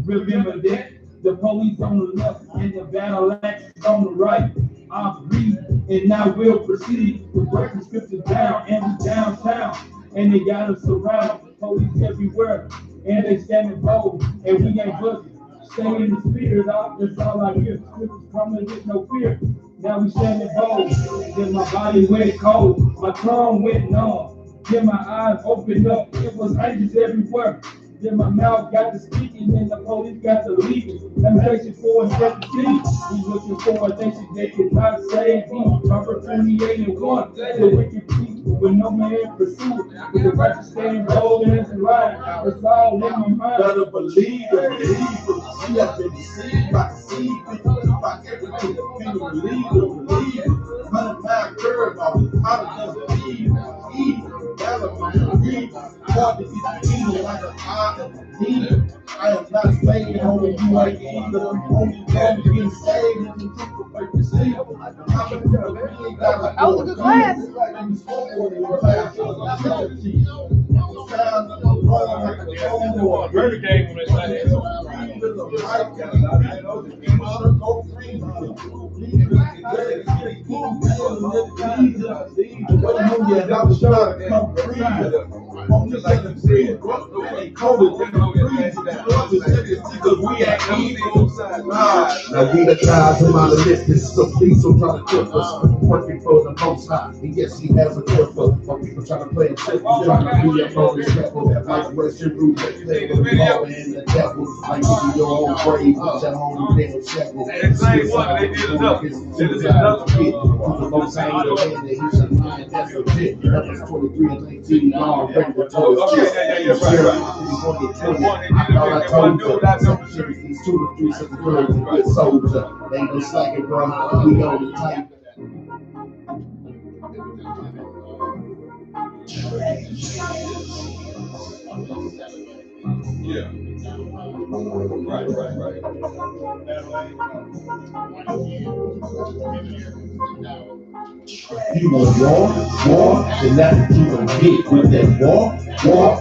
Remember that the police on the left and the battle axe is on the right. I'm read and now we'll proceed to break the scriptures down and we downtown. And they got us surrounded, police everywhere, and they standing bold, and we ain't budging. Stay in the spirit, that's all I hear. Scriptures coming with no fear. Now we standing bold. Then my body went cold, my tongue went numb. Then my eyes opened up, it was angels everywhere. Then my mouth got to speaking, and the police got to leaving. Temptation 4 and 17. We looking for a nation they cannot save me. Proverbs 28 and 1. The wicked people with no man pursuit. With the righteous stand bold and right. It's all in my mind. Better believe it, she has been deceived by deceiving, by everything that people believe. 100-pound curve off, how does it evil, Galilee, God to be defeated like an eye of a demon. I am not saying only you ain't either, only God to get saved and to make you see. That was a good class. Murder game on this side. Now we the guys of my list, so please don't try to trip us. Working for the most high, and yes, he has a purpose. But people try to play a trick, trying to be a bonus rebel. Like Russian root, they play with the law and the devil. Like you do your own grave, but your own damn shepherd. That same one, they did enough. They did enough. The most high, the man that he should mind, that's a bit. That was 23 and 19, long, ready to tell us. Yeah, These 2 or 3 such birds and good soldiers. Ain't no slacking, bro. We on the type. Yeah. Right. You want war, then that's what you gonna get with that war.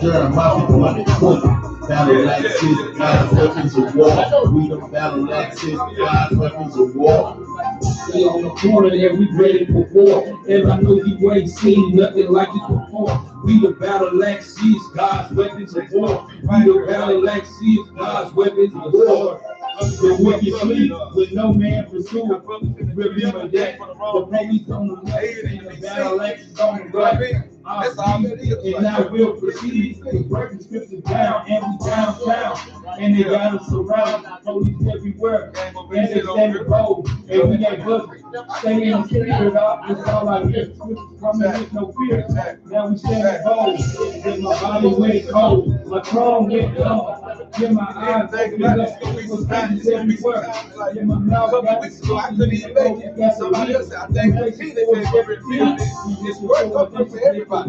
Jeremiah 1:20. Battle axes, God's weapons of war. We the battle axes, God's weapons of war. We on the corner and we ready for war. And I know you ain't seen nothing like this before. We the battle axes, God's weapons of war. We the battle axes, God's weapons of war. The wicked flee with no man pursuing. Remember that the police on the left and the battle axes on the right. And now we'll proceed to break the scriptures down and we downtown. And they got us surrounded, police everywhere. And they standing bold, and we ain't budging. Stay in the spirit, it's all I hear. Scriptures coming with no fear. Now we standing bold. Then my body went cold, my tongue went numb. Then my eyes opened up, it was angels everywhere. Then my mouth got to speak, and the police got to leave. Temptation 4 and 17. We just work up for everybody. With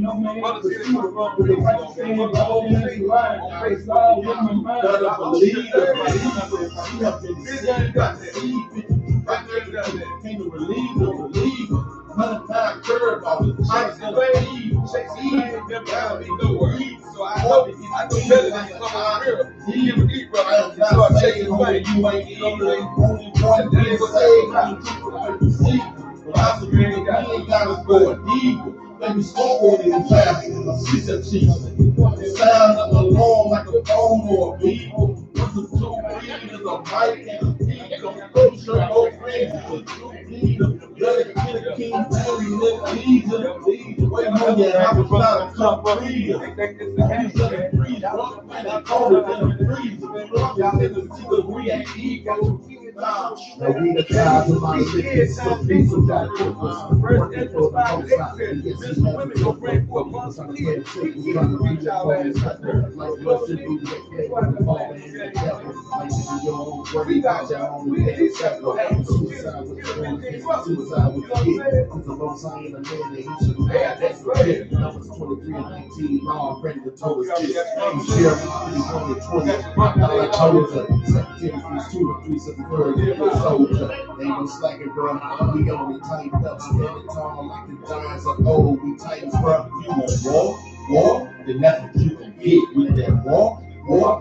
no man pursuit, with the righteous stand bold and right. It's all in my mind. Better believe it, she has been deceived by deceiving. Can't believe it. 100-pound curve off, how does it So I know better than some of the real. He give a deep brother. I am not saying homie, you ain't evil. Only one thing to say, but I believe we ain't got us going evil. Let me smoke on it and laugh. I see that cheese. It sound of alarm like a phone or a beetle. What's the two readers, a mic and a beagle? No shirt, no friends, a true leader. Let it get a king, Mary, let it lead. Wait on you, I was not a cup of reader. Now we the guys of my city, some people got purpose. Working for the outside, and yes, we have to work for us. I'm here to reach out and like blessed be the day, the fall in the devil. Like in your own way, got your own way. Suicide was the one, suicide was the kid. Cause the most I ain't a man that he should have had. That's the kid. Numbers 23 and 19, already the total shit. Sheriff, he's only 20. I told her, 17 plus 2 or 3, 7, 3, soldier. Ain't no slacking, bro. We only tightened up, standing tall like the giants of old. We titans, bro. You want war? Then that's what you can get with that war.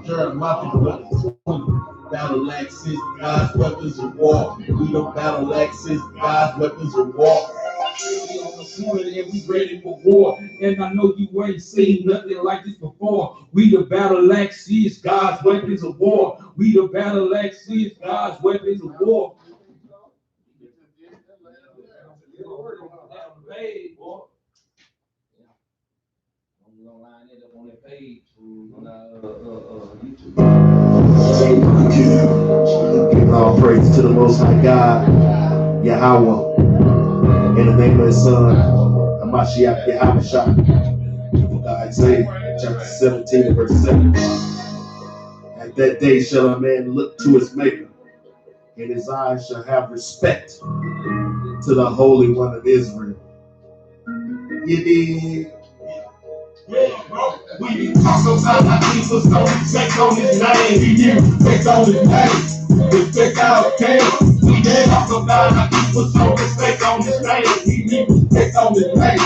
Turn my people battle axes, God's weapons of war. We don't battle axes, God's weapons of war. And we ready for war. And I know you ain't seen nothing like this before. We the battle axes, God's weapons of war. We the battle axes, God's weapons of war. Give all praise to the Most High God, Yahweh, in the name of His Son, Hamashiach Yahweh. Isaiah chapter 17, verse 7. At that day shall a man look to his Maker, and his eyes shall have respect to the Holy One of Israel. You did. We talk about our Jesus, don't respect on his name. We need respect on his name. Respect our king. We did talk about our Jesus, don't respect on his name. We need respect on his name.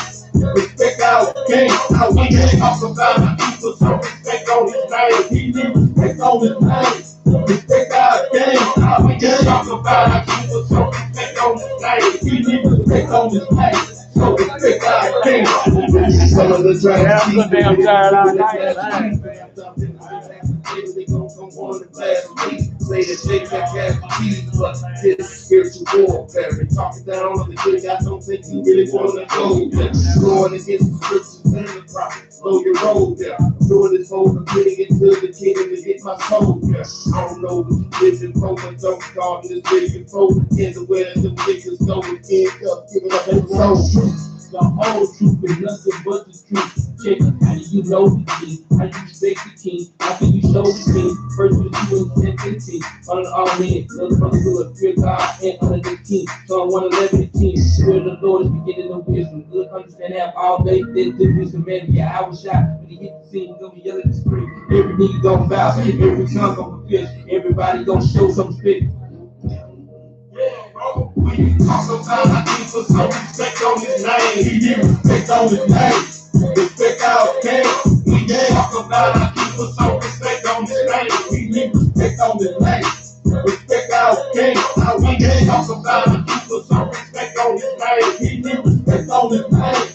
Respect our king. We did talk about our Jesus, don't respect on his name. We need respect on his name. Respect our king. We did talk about our Jesus, don't respect on his name. We need respect on his name. So respect our king. Some of the tragedies. I'm damn tired all night. They gon' come on the class week. Say that they got casualties, but this spiritual warfare. They talking down on the king. I don't think you really wanna go there. Going against the scriptures and the prophets. Slow your roll there. Doing this whole thing until the kingdom to get my soul there. I don't know what you live in for, but don't call this video for. In the way that them niggas know we can't up, giving up their soul. The whole truth is nothing but the truth. Check how do you know the king? How do you respect the king? How can you show the king? First with you and 10, 15. On all men, the brother will fear God and under the king. Psalm 111, 10. Spirit of the Lord is beginning of wisdom. Good understand have all day. Then good wisdom, man. Yeah, I was shot. When he hit the scene, he's gonna be yelling and scream. Every knee gonna bow, every tongue gonna confess. Everybody gonna show some respect. We talk about our Jesus, so respect on his name. He need respect on his name. Respect our king. We talk about our Jesus, so respect on his name. He need respect on his name. Respect our king. We talk about our Jesus, so respect on his name. He need respect on his name.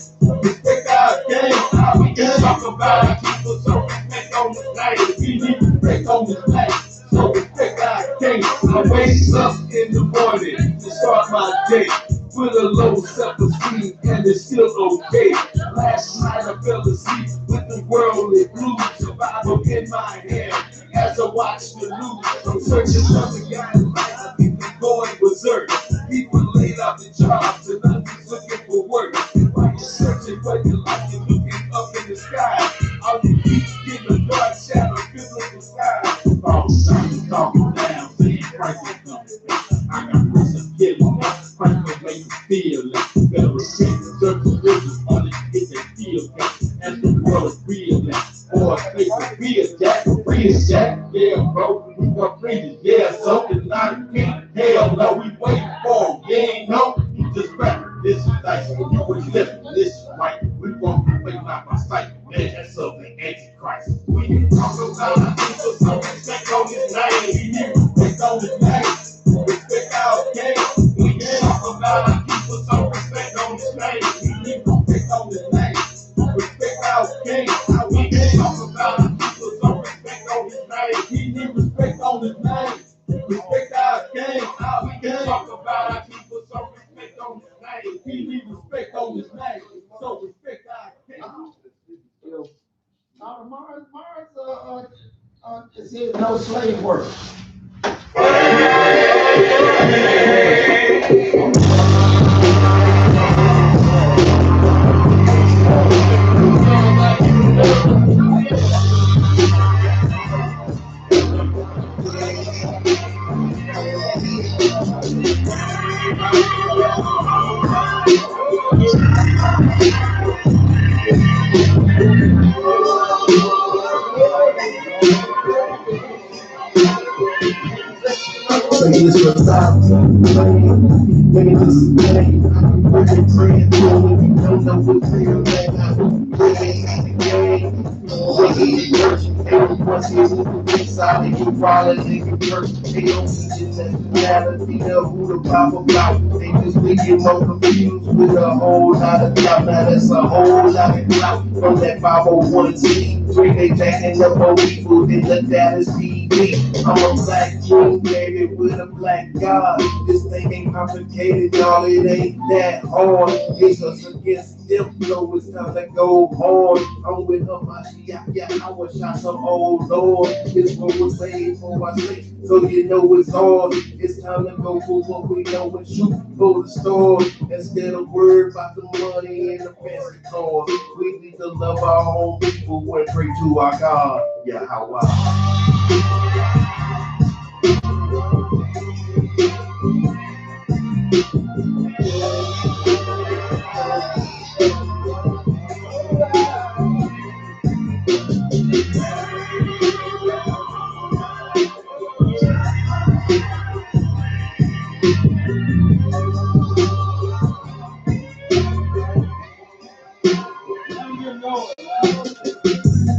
Respect our king. We talk about our Jesus, so respect on his name. He need respect on his name. So respect our king. I wake up in the morning to start my day with a low self-esteem, and it's still okay. Last night I fell asleep with the worldly blues, survival in my hand as I watch the news. I'm searching for the guy I think they're going berserk. People laid out the jobs and others looking for work. While you're searching for your life, you're looking up in the sky. All you keep getting a dark shadow filling the sky. Oh, something's talking down, saying Christ is coming. I got prison killing. Christ will make you feel it. Better repent, search the rivers, only get that feel it. And the world is real now. Or a place to be a jack, free as jack. Yeah, bro. broke, we completed. Yeah, something not a king. Hell no, we waiting for him. You ain't know, you just rap. This is nice. You was living, this is right. We won't be waiting out my sight. Man, that's of the Antichrist. When you talk about our people, so respect on his name. We need respect on his name. Respect our game. When you talk about our people, so respect on his name. We need respect on his name. Respect our game. When you talk about our people, so respect on his name. We need respect on his name. Respect our game. We can talk about our people, so respect on his name. We need respect on his name. So respect our game. Mars is no slave work. This was out. When it was a game, we've been praying to him. We don't know what real man. Everyone's here with the big side, they can probably they can church. They don't see the nationality of who the Bible about. They just making more confused with a whole lot of doubt. Now that's a whole lot of doubt from that 501c. They jacking up on people in the Dallas TV. I'm a black king, baby, with a black God. This thing ain't complicated, y'all. It ain't that hard. It's us against them, so it's time to go hard. I'm with her, yeah, I was shot some old Lord. This one was made for I say, so you know it's on. It's time to go for what we know and shoot for the store. Instead of worry about the money and the fancy cars, we need to love our own people and pray to our God. Yeah, how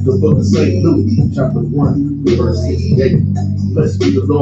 The book of St. Luke, chapter 1, verse 68. Blessed be the Lord.